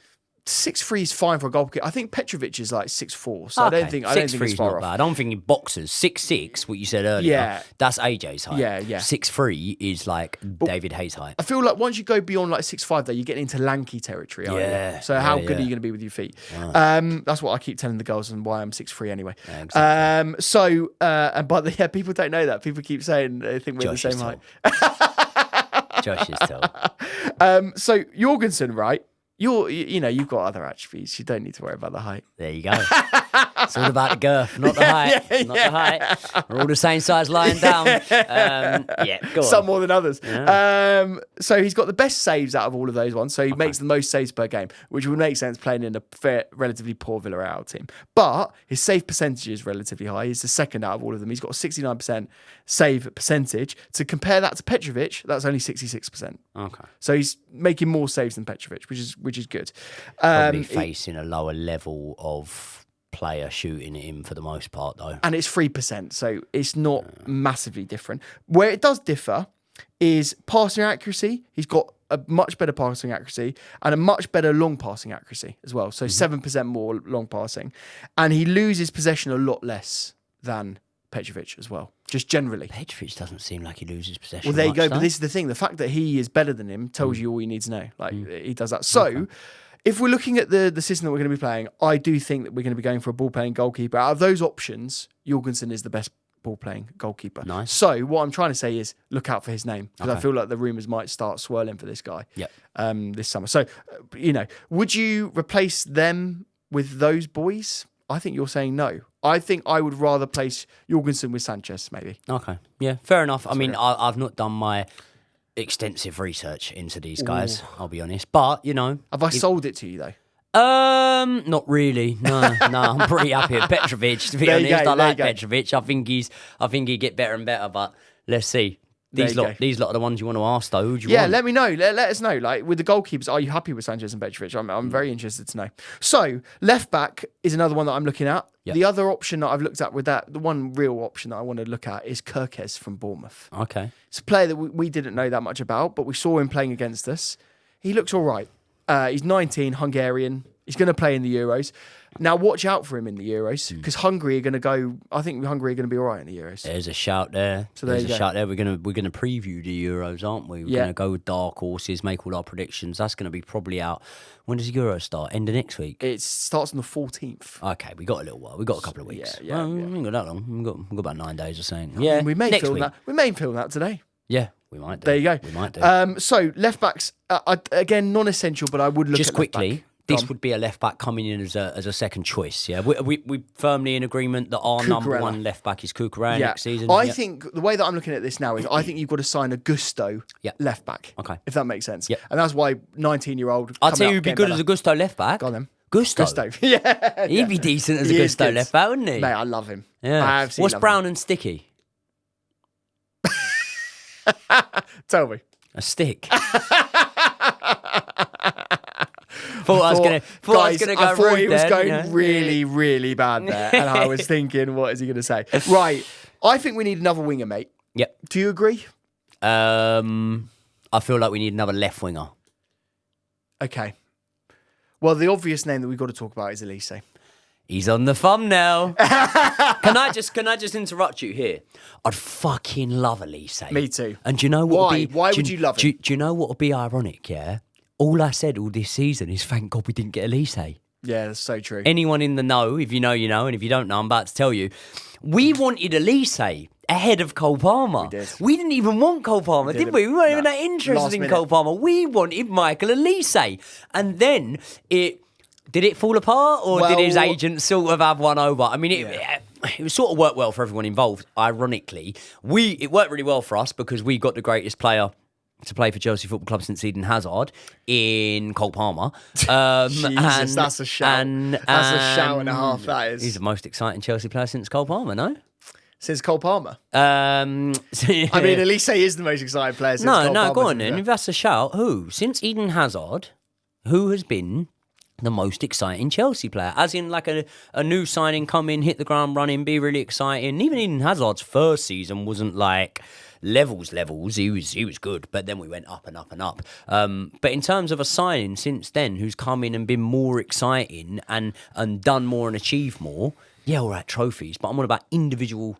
6'3" is fine for a goalkeeper. I think Petrovic is like 6'4", so I don't think it's far not off. bad. I'm thinking boxers. 6'6", what you said earlier. Yeah. That's AJ's height. Yeah. 6'3" is like David Hayes' height. I feel like once you go beyond like 6'5", though, you're getting into lanky territory, aren't you? So how good are you going to be with your feet? That's what I keep telling the girls, and why I'm 6'3" anyway. Yeah, exactly. But people don't know that. People keep saying they think we're the same height. Josh is told. So Jorgensen, right? You've got other attributes. You don't need to worry about the height. There you go. It's all about the girth, not the height. The height. We're all the same size lying down. Go on. Some more than others. Yeah. So he's got the best saves out of all of those ones. So he makes the most saves per game, which would make sense playing in a relatively poor Villarreal team. But his save percentage is relatively high. He's the second out of all of them. He's got a 69% save percentage. To compare that to Petrovic, that's only 66%. Okay. So he's making more saves than Petrovic, which is good. Probably facing a lower level of player shooting at him for the most part, though. And it's 3%, so it's not massively different. Where it does differ is passing accuracy. He's got a much better passing accuracy and a much better long passing accuracy as well. So 7% more long passing. And he loses possession a lot less than Petrovic as well. just generally. Petrovic doesn't seem like he loses possession. Well, there you go. much, But though. this is the thing. The fact that he is better than him tells you all you need to know. Like, he does that. So, if we're looking at the system that we're going to be playing, I do think that we're going to be going for a ball-playing goalkeeper. Out of those options, Jorgensen is the best ball-playing goalkeeper. Nice. So, what I'm trying to say is look out for his name, because I Okay. feel like the rumours might start swirling for this guy Yep. this summer. So, would you replace them with those boys? I think you're saying no. I think I would rather place Jorgensen with Sanchez, maybe. Okay. Yeah, fair enough. I mean, I've not done my extensive research into these guys, I'll be honest. But, Have I sold it to you, though? Not really. No, I'm pretty happy with Petrovic, to be There you honest. go, I there like you go. Petrovic. I think he'd get better and better, but let's see. There you These lot are the ones you want to ask, though. Who do you Yeah, want? let me know. Let us know. Like, with the goalkeepers, are you happy with Sanchez and Petrovic? I'm very interested to know. So, left back is another one that I'm looking at. Yep. The other option that I've looked at with that, the one real option that I want to look at is Kirkes from Bournemouth. Okay. It's a player that we didn't know that much about, but we saw him playing against us. He looks all right. He's 19, Hungarian. He's going to play in the Euros. Now, watch out for him in the Euros, because Hungary are going to go. I think Hungary are going to be all right in the Euros. There's a shout there. So there There's you a go. shout there. We're gonna preview the Euros, aren't we? We're Yeah. gonna go with dark horses, make all our predictions. That's gonna be probably out. When does the Euro start? End of next week. It starts on the 14th. Okay, we got a little while. We got a couple of weeks. Yeah, We ain't got that long. We got about 9 days or something. Yeah, We may next film week. that. We may film that today. Yeah, we might do. There you go. We might do. So left backs again non-essential, but I would look Just at left quickly. back. Go This on. would be a left back coming in as a second choice. Yeah, we firmly in agreement that our number Cucurella. one left back is Cucurella Yeah, next season. I Yeah. think the way that I'm looking at this now is I think you've got to sign a Gusto Yeah. left back. Okay. If that makes sense. Yeah. And that's why 19-year-old. I'll tell you who'd be good as a Gusto left back. Go on then. Gusto. Gusto. Yeah. He'd be decent as a He is Gusto good. left back, wouldn't he? Mate, I love him. Yeah. I absolutely What's love brown and sticky? him. Tell me. A stick. Thought I was gonna go I thought rude he was then, going you know? really, really bad there. And I was thinking, what is he going to say? Right. I think we need another winger, mate. Yep. Do you agree? I feel like we need another left winger. Okay. Well, the obvious name that we've got to talk about is Olise. He's on the thumbnail. Can I just interrupt you here? I'd fucking love Olise. Me too. And do you know what? Why? Would be, Why do would you love him? Do you know what would be ironic? Yeah. All I said all this season is thank God we didn't get Olise. Yeah, that's so true. Anyone in the know, if you know, you know, and if you don't know, I'm about to tell you. We wanted Olise ahead of Cole Palmer. We did. We didn't even want Cole Palmer, did didn't. we? We weren't even No. that interested Last in minute. Cole Palmer. We wanted Michael Olise. And then did it fall apart, or did his Well- agent sort of have one over? I mean, it was sort of worked well for everyone involved, ironically. It worked really well for us because we got the greatest player to play for Chelsea Football Club since Eden Hazard in Cole Palmer. Jesus, that's a shout. That's a shout and a half, that is. He's the most exciting Chelsea player since Cole Palmer, no? Since Cole Palmer. I I mean, Olise is the most exciting player since Cole Palmer. No, go on isn't then. he? If that's a shout, who? Since Eden Hazard, who has been the most exciting Chelsea player? As in, like a new signing, come in, hit the ground running, be really exciting. Even Eden Hazard's first season wasn't like levels. He was good, but then we went up and up and up. But in terms of a signing since then, who's come in and been more exciting and done more and achieved more, yeah, all right, trophies. But I'm on about individual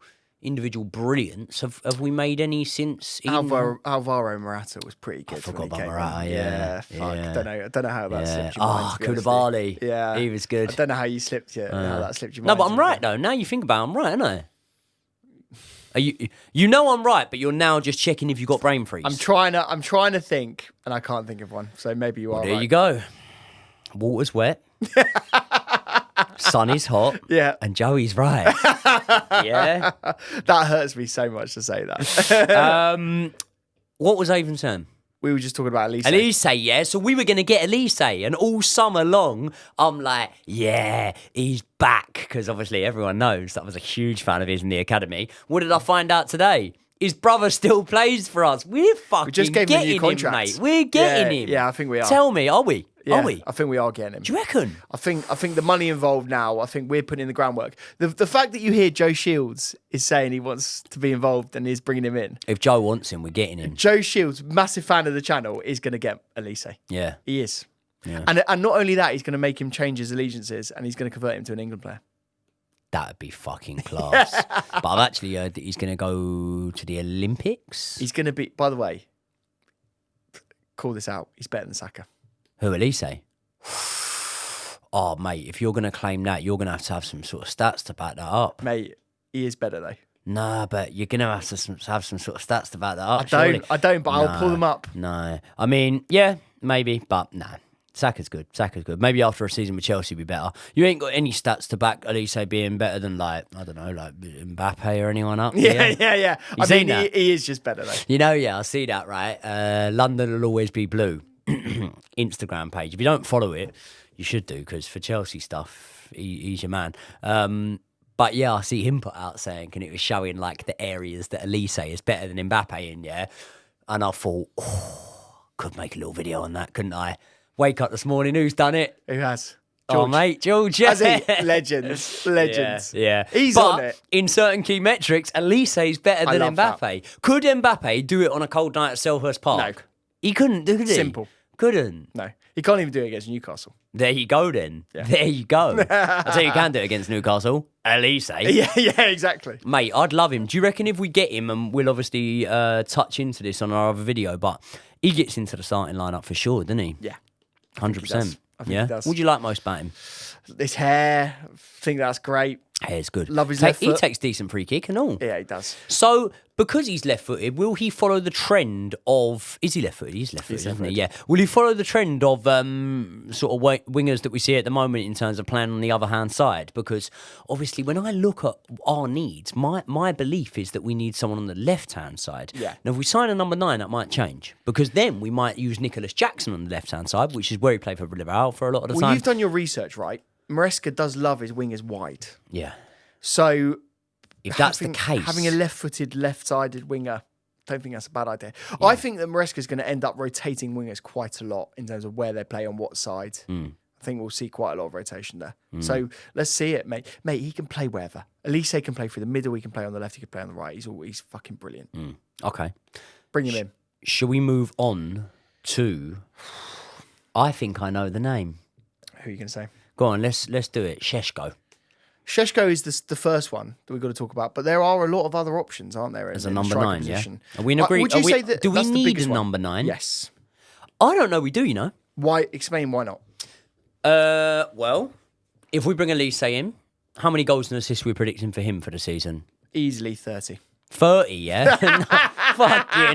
brilliance. Have we made any since Eden? Alvaro Morata was pretty good. forgot when he about came Morata, in. yeah. Fuck. Yeah. I don't know how that Yeah. slipped your mind. Ah, to be honest with Koulibaly. you. Yeah. He was good. I don't know how you slipped it. How that slipped your No, mind. but to I'm be right fair. though. Now you think about it, I'm right, aren't I? Are you know I'm right, but you're now just checking if you got brain freeze. I'm trying to think, and I can't think of one. So maybe you are There right. you go. Water's wet. Sun is hot. Yeah. And Joey's right. Yeah. That hurts me so much to say that. What was I even saying? We were just talking about Olise. Olise, yeah. So we were going to get Olise, and all summer long, I'm like, yeah, he's back. Because obviously everyone knows that I was a huge fan of his in the academy. What did I find out today? His brother still plays for us. We're fucking just gave him a new getting contract. mate. We're getting him. Yeah, I think we are. Tell me, are we? Yeah, Are we? I think we are getting him. Do you reckon? I think the money involved now, I think we're putting in the groundwork. The fact that you hear Joe Shields is saying he wants to be involved and is bringing him in. If Joe wants him, we're getting him. Joe Shields, massive fan of the channel, is going to get Olise. Yeah. He is. Yeah. And not only that, he's going to make him change his allegiances and he's going to convert him to an England player. That would be fucking class. But I've actually heard that he's going to go to the Olympics. He's going to be, by the way, call this out. He's better than Saka. Who, Olise? Oh, mate, if you're going to claim that, you're going to have some sort of stats to back that up. Mate, he is better though. Nah, but you're going to have to have some sort of stats to back that up. I don't, but I'll pull them up. No. I mean, yeah, maybe, but nah. Saka's good. Maybe after a season with Chelsea, be better. You ain't got any stats to back Olise being better than, like, I don't know, like Mbappe or anyone up. Yeah. You seen that? He is just better though. You know, yeah, I see that, right? London will always be blue. Instagram page. If you don't follow it, you should do, because for Chelsea stuff, he's your man. But yeah, I see him put out saying, and it was showing like the areas that Olise is better than Mbappe in, yeah. And I thought, could make a little video on that, couldn't I? Wake up this morning, who's done it? Who has? George. Oh, mate, George. Yeah. Has he? Legends. Yeah. He's but on it. In certain key metrics, Olise is better than Mbappe. That. Could Mbappe do it on a cold night at Selhurst Park? No. He couldn't, could he? Simple. Couldn't. No. He can't even do it against Newcastle. There you go then. Yeah. There you go. I tell you, can do it against Newcastle. Olise. Yeah, exactly. Mate, I'd love him. Do you reckon if we get him, and we'll obviously touch into this on our other video, but he gets into the starting lineup for sure, doesn't he? Yeah. 100%. I think he does. What do you like most about him? His hair. I think that's great. Hair's good. Love his left foot. He takes decent free kick and all. Yeah, he does. So, because he's left-footed, will he follow the trend of... Is he left-footed? He's left-footed, isn't he? Yeah. Will he follow the trend of sort of wingers that we see at the moment in terms of playing on the other hand side? Because, obviously, when I look at our needs, my belief is that we need someone on the left-hand side. Yeah. Now, if we sign a number 9, that might change. Because then we might use Nicholas Jackson on the left-hand side, which is where he played for Villarreal for a lot of the time. Well, you've done your research, right? Maresca does love his wingers wide. Yeah. So, if that's the case, having a left-footed, left-sided winger, don't think that's a bad idea. Yeah. I think that Maresca is going to end up rotating wingers quite a lot in terms of where they play on what side. I think we'll see quite a lot of rotation there. So let's see it, mate. Mate, he can play wherever. Olise can play through the middle. He can play on the left. He can play on the right. He's fucking brilliant. Okay, bring him in. Shall we move on to? I think I know the name. Who are you going to say? Go on, let's do it. Šeško. Šeško is the first one that we've got to talk about, but there are a lot of other options, aren't there? As a number 9, position. Yeah. Are we in agreement? Would you say that do we that's the need biggest a number 9? Yes. I don't know. We do, you know. Why? Explain why not. Well, if we bring Olise in, how many goals and assists are we predicting for him for the season? Easily 30. 30, yeah. Fuck yeah,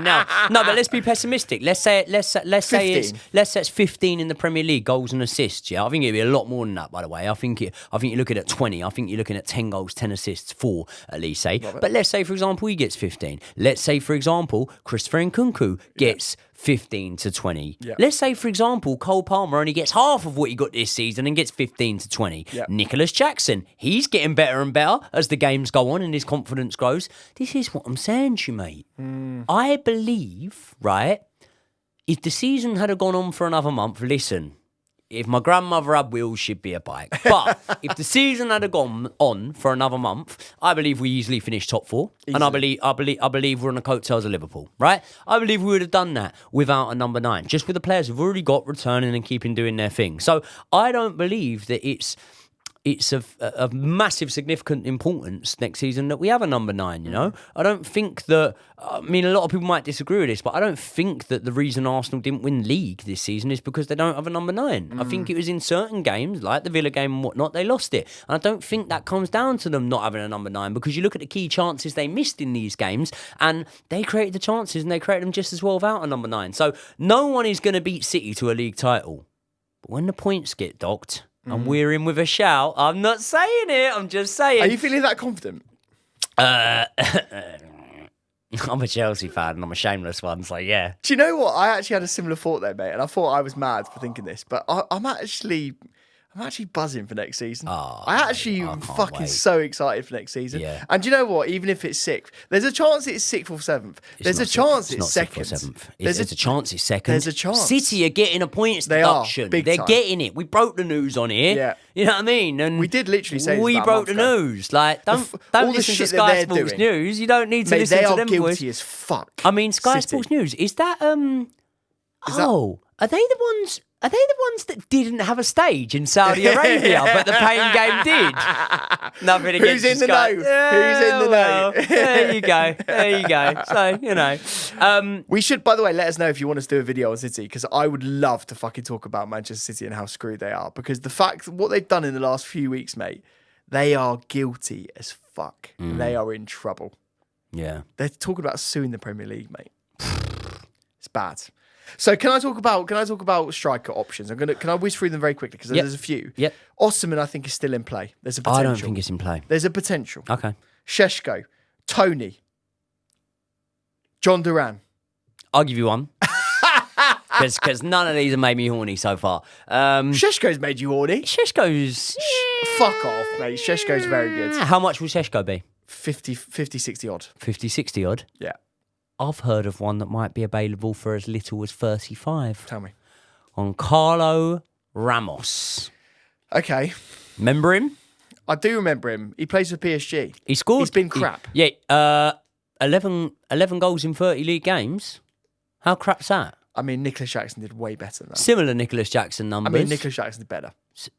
no, but let's be pessimistic. Let's say it's 15 in the Premier League goals and assists. Yeah, I think it'd be a lot more than that. By the way, I think you're looking at 20. I think you're looking at 10 goals, 10 assists for Olise. But let's say, for example, he gets 15. Let's say, for example, Christopher Nkunku gets 15 to 20. Yeah. Let's say, for example, Cole Palmer only gets half of what he got this season and gets 15 to 20. Yeah. Nicholas Jackson, he's getting better and better as the games go on and his confidence grows. This is what I'm saying to you, mate. I believe, right, if the season had gone on for another month, listen, if my grandmother had wheels, she'd be a bike. But if the season had gone on for another month, I believe we easily finished top 4. Easily. And I believe we're on the coattails of Liverpool, right? I believe we would have done that without a number 9, just with the players who've already got returning and keeping doing their thing. So I don't believe that it's of massive significant importance next season that we have a number 9, you know? I don't think that, I mean, a lot of people might disagree with this, but I don't think that the reason Arsenal didn't win league this season is because they don't have a number 9. I think it was in certain games, like the Villa game and whatnot, they lost it. And I don't think that comes down to them not having a number 9, because you look at the key chances they missed in these games, and they created the chances, and they created them just as well without a number 9. So no one is going to beat City to a league title. But when the points get docked, and we're in with a shout, I'm not saying it, I'm just saying. Are you feeling that confident? I'm a Chelsea fan and I'm a shameless one, so yeah. Do you know what? I actually had a similar thought there, mate, and I thought I was mad for thinking this, but I'm actually buzzing for next season. I actually am fucking so excited for next season. Yeah. And do you know what? Even if it's 6th, there's a chance it's 6th or 7th. There's a chance it's 2nd. There's a chance it's 2nd. There's a chance. City are getting a points They deduction. are, big They're time. getting it. We broke the news on here. Yeah. You know what I mean? And we did literally say this we about a broke month the ago. news. Like, don't all the listen to shit that Sky they're Sports doing. News. You don't need to Mate, listen they to are them guilty boys. as fuck. I mean, Sky City. Sports News. Is that Are they the ones? Are they the ones that didn't have a stage in Saudi Arabia, but the paying game did? Nothing against Who's in the Sky. know? Who's in the know? There you go. There you go. So, you know. We should, by the way, let us know if you want us to do a video on City, because I would love to fucking talk about Manchester City and how screwed they are. Because the fact, what they've done in the last few weeks, mate, they are guilty as fuck. They are in trouble. Yeah. They're talking about suing the Premier League, mate. It's bad. So can I talk about striker options? Can I whiz through them very quickly because there's a few. Yep. Osimhen, I think, is still in play. There's a potential. I don't think it's in play. There's a potential. Okay. Šeško, Tony, John Duran. I'll give you one. Because none of these have made me horny so far. Šeško's made you horny. Šeško's... Fuck off, mate. Šeško's very good. How much will Šeško be? 50, 60 odd. 50, 60 odd? Yeah. I've heard of one that might be available for as little as 35. Tell me. On Carlo Ramos. Okay. Remember him? I do remember him. He plays for PSG. He scored. He's been crap. 11 goals in 30 league games. How crap's that? I mean, Nicholas Jackson did way better than that. Similar Nicholas Jackson numbers. I mean, Nicholas Jackson did better.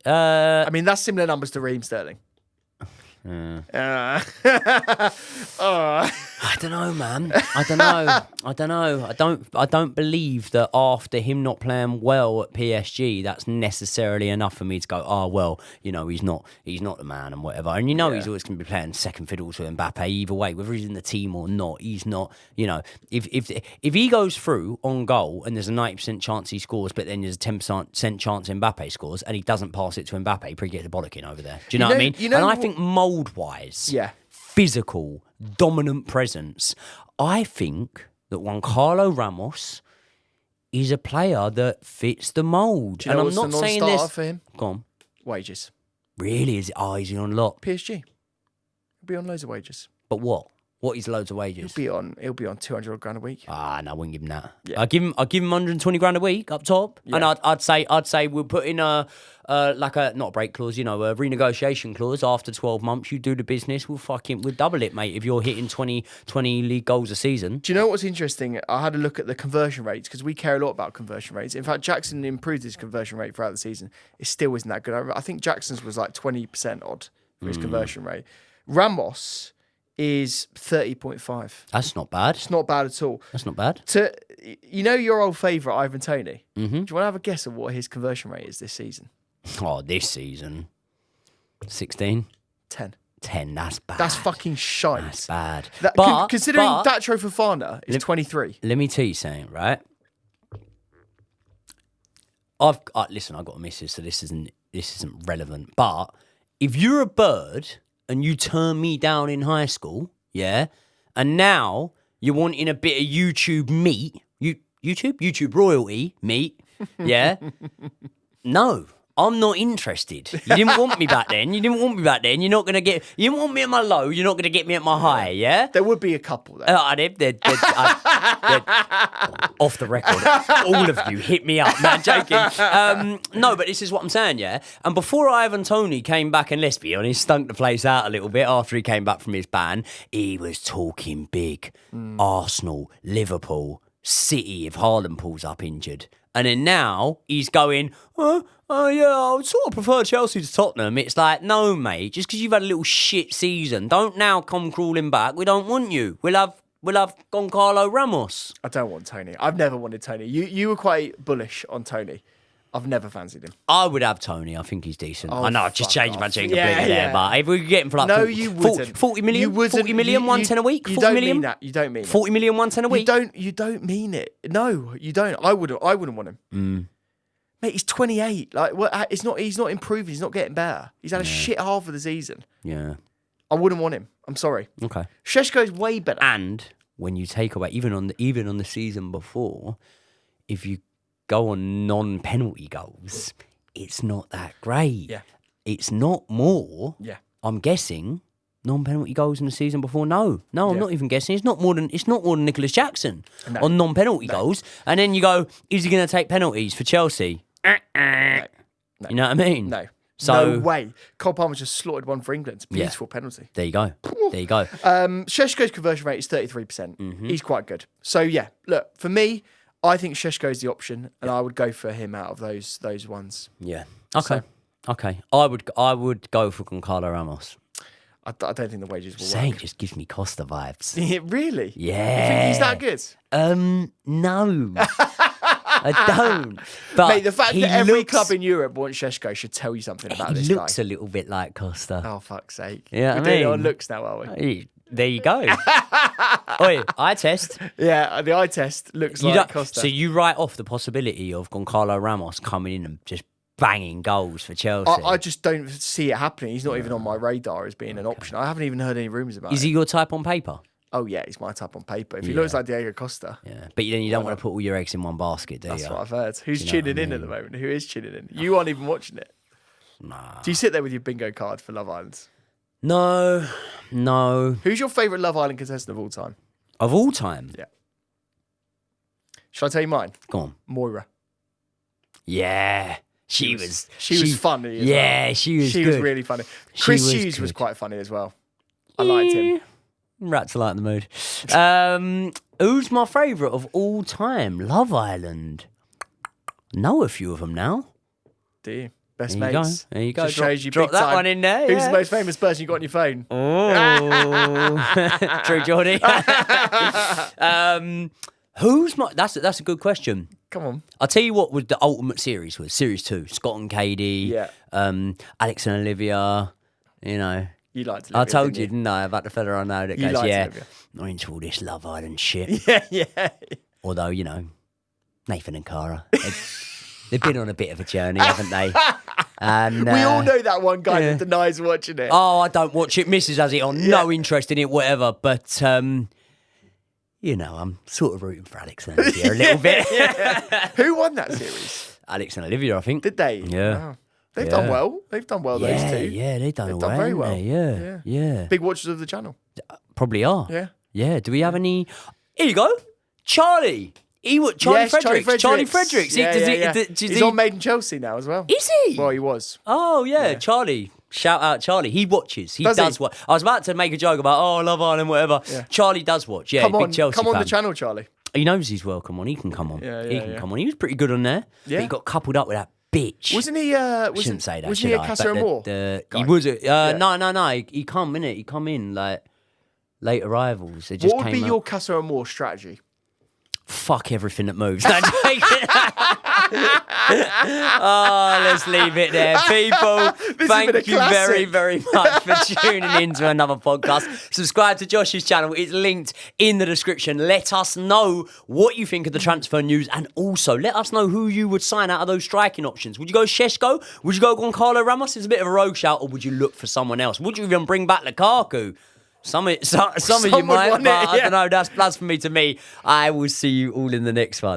I mean, that's similar numbers to Raheem Sterling. I don't know, man. I don't believe that after him not playing well at PSG, that's necessarily enough for me to go, oh well, you know, he's not the man and whatever. And you know he's always going to be playing second fiddle to Mbappe either way, whether he's in the team or not. He's not, you know, if he goes through on goal and there's a 90% chance he scores, but then there's a 10% chance Mbappe scores and he doesn't pass it to Mbappe, probably get the bollocking over there. Do you know what I mean? And I think mould-wise, physical, dominant presence, I think that Juan Carlo Ramos is a player that fits the mould. And I'm not saying this for him. Go on. Wages. Really? Is he on a lot? PSG. He'll be on loads of wages. But what? What is loads of wages? He'll be on 200 grand a week. No, I wouldn't give him that. Yeah. I'd give him 120 grand a week up top, and I'd say we'll put in not a break clause, you know, a renegotiation clause after 12 months. You do the business, we'll double it, mate. If you're hitting 20 league goals a season. Do you know what's interesting? I had a look at the conversion rates because we care a lot about conversion rates. In fact, Jackson improved his conversion rate throughout the season. It still isn't that good. I think Jackson's was like 20% odd for his conversion rate. Ramos is 30.5. That's not bad. It's not bad at all. That's not bad. You know your old favourite, Ivan Toney? Mm-hmm. Do you want to have a guess of what his conversion rate is this season? Oh, this season. 16? 10. 10, that's bad. That's fucking shite. That's bad. Considering Datro Fofana is 23. Let me tell you something, right? Listen, I've got a missus, so this isn't relevant. But if you're a bird and you turn me down in high school, yeah, and now you're wanting a bit of YouTube meat, YouTube royalty meat, yeah, no. I'm not interested. You didn't want me back then. You're not going to get... You didn't want me at my low. You're not going to get me at my high, yeah? There would be a couple there. They're off the record. All of you, hit me up. Man, joking. No, but this is what I'm saying, yeah? And before Ivan Toney came back, and let's be honest, stunk the place out a little bit after he came back from his ban, he was talking big. Arsenal, Liverpool, City if Haaland pulls up injured. And then now he's going, yeah, I would sort of prefer Chelsea to Tottenham. It's like, no, mate, just because you've had a little shit season, don't now come crawling back. We don't want you. We'll have Goncalo Ramos. I don't want Tony. I've never wanted Tony. You were quite bullish on Tony. I've never fancied him. I would have Tony. I think he's decent. I know, I've just changed my tune completely there, but if we could get him for like 40 million, You wouldn't. 40 million, 110 a week, You 40 don't million? mean that. You don't mean 40 million, 110 a week? You don't mean it. No, you don't. I wouldn't want him. Mate, he's 28. Like, what? He's not improving. He's not getting better. He's had a shit half of the season. Yeah. I wouldn't want him. I'm sorry. Okay. Šeško's way better. And when you take away, even on the season before, if you go on non-penalty goals, it's not that great. Yeah. It's not more. Yeah. I'm guessing non-penalty goals in the season before. No, I'm not even guessing. It's not more than Nicholas Jackson on non-penalty goals. And then you go, is he going to take penalties for Chelsea? No. You know what I mean? No. So, no way. Cole Palmer just slaughtered one for England. Beautiful penalty. There you go. Šeško's conversion rate is 33%. He's quite good. So, yeah, look, for me, I think Šeško is the option, and I would go for him out of those ones. Yeah. Okay. Okay. I would go for Goncalo Ramos. I don't think the wages will Saying work. just gives me Costa vibes. Really? Yeah. You think he's that good? No. I don't. But Mate, the fact that every looks, club in Europe wants Šeško should tell you something about this he guy. looks a little bit like Costa. Oh, fuck's sake. Yeah, We're I doing it on mean- looks now, are we? There you go. Oi, eye test. Yeah, the eye test looks You like don't- Costa. So you write off the possibility of Goncalo Ramos coming in and just banging goals for Chelsea. I just don't see it happening. He's not even on my radar as being an option. I haven't even heard any rumours about Is it. he your type on paper? Oh, yeah, he's my type on paper. If he looks like Diego Costa, Yeah, but then you don't want to put all your eggs in one basket, do that's you? what I've heard. Who's You know what I tuning in at the moment? Who is tuning in? You aren't even watching it. Nah. Do you sit there with your bingo card for Love Island? No. Who's your favourite Love Island contestant of all time? Of all time? Yeah. Shall I tell you mine? Go on. Moira. Yeah. She was funny as yeah, well. she was She good. was really funny. She Chris was Hughes was good. quite funny as well. I liked him. Rats are light in the mood. Who's my favourite of all time? Love Island. Know a few of them now. Do you? Best There you mates. go. There you go. Just shows you Drop big that time. one in there. Who's yeah. the most famous person you got on your phone? Oh, true, Geordie. Who's my? That's a good question. Come on. I'll tell you what was the ultimate series was Series 2. Scott and Katie. Yeah. Alex and Olivia. You know. You liked it. I told you, didn't I, about the fella I know that You goes, liked yeah, Olivia. not into all this Love Island shit. Yeah. Although, you know, Nathan and Cara, they've been on a bit of a journey, haven't they? And We all know that one guy that denies watching it. oh, I don't watch it. Mrs. has it on. No interest in it, whatever. But, you know, I'm sort of rooting for Alex and Olivia a little bit. Who won that series? Alex and Olivia, I think. Did they? Yeah. Wow. They've done well. They've done well, those two. Yeah, they've done They've all done right, very haven't well. they? Yeah. Big watchers of the channel. Probably are. Yeah. Yeah. Do we have any? Here you go. Charlie. Charlie Yes, Fredericks. Charlie Fredericks. Yeah. Does He's on Made in Chelsea now as well. Is he? Well, he was. Oh, yeah. Charlie. Shout out Charlie. He watches. He Does does he? watch. I was about to make a joke about, Love Island, whatever. Yeah. Charlie does watch. Yeah, Come big on, Chelsea come on fan. the channel, Charlie. He knows he's welcome on. He can come on. He can come on. He was pretty good on there. Yeah. But he got coupled up with that bitch. Wasn't he? Shouldn't say that. Wasn't should he a I? Casa But Amor? He was. Yeah. No. He come in it. He come in like late arrivals. They just What would came be out. your Casa Amor strategy? Fuck everything that moves. No, let's leave it there. People, been thank a you very, classic. very much for tuning in to another podcast. Subscribe to Josh's channel. It's linked in the description. Let us know what you think of the transfer news, and also let us know who you would sign out of those striking options. Would you go Šeško? Would you go Goncalo Ramos? It's a bit of a rogue shout, or would you look for someone else? Would you even bring back Lukaku? Some of you Some would might, want but it, I yeah. don't know. That's blasphemy to me. I will see you all in the next one.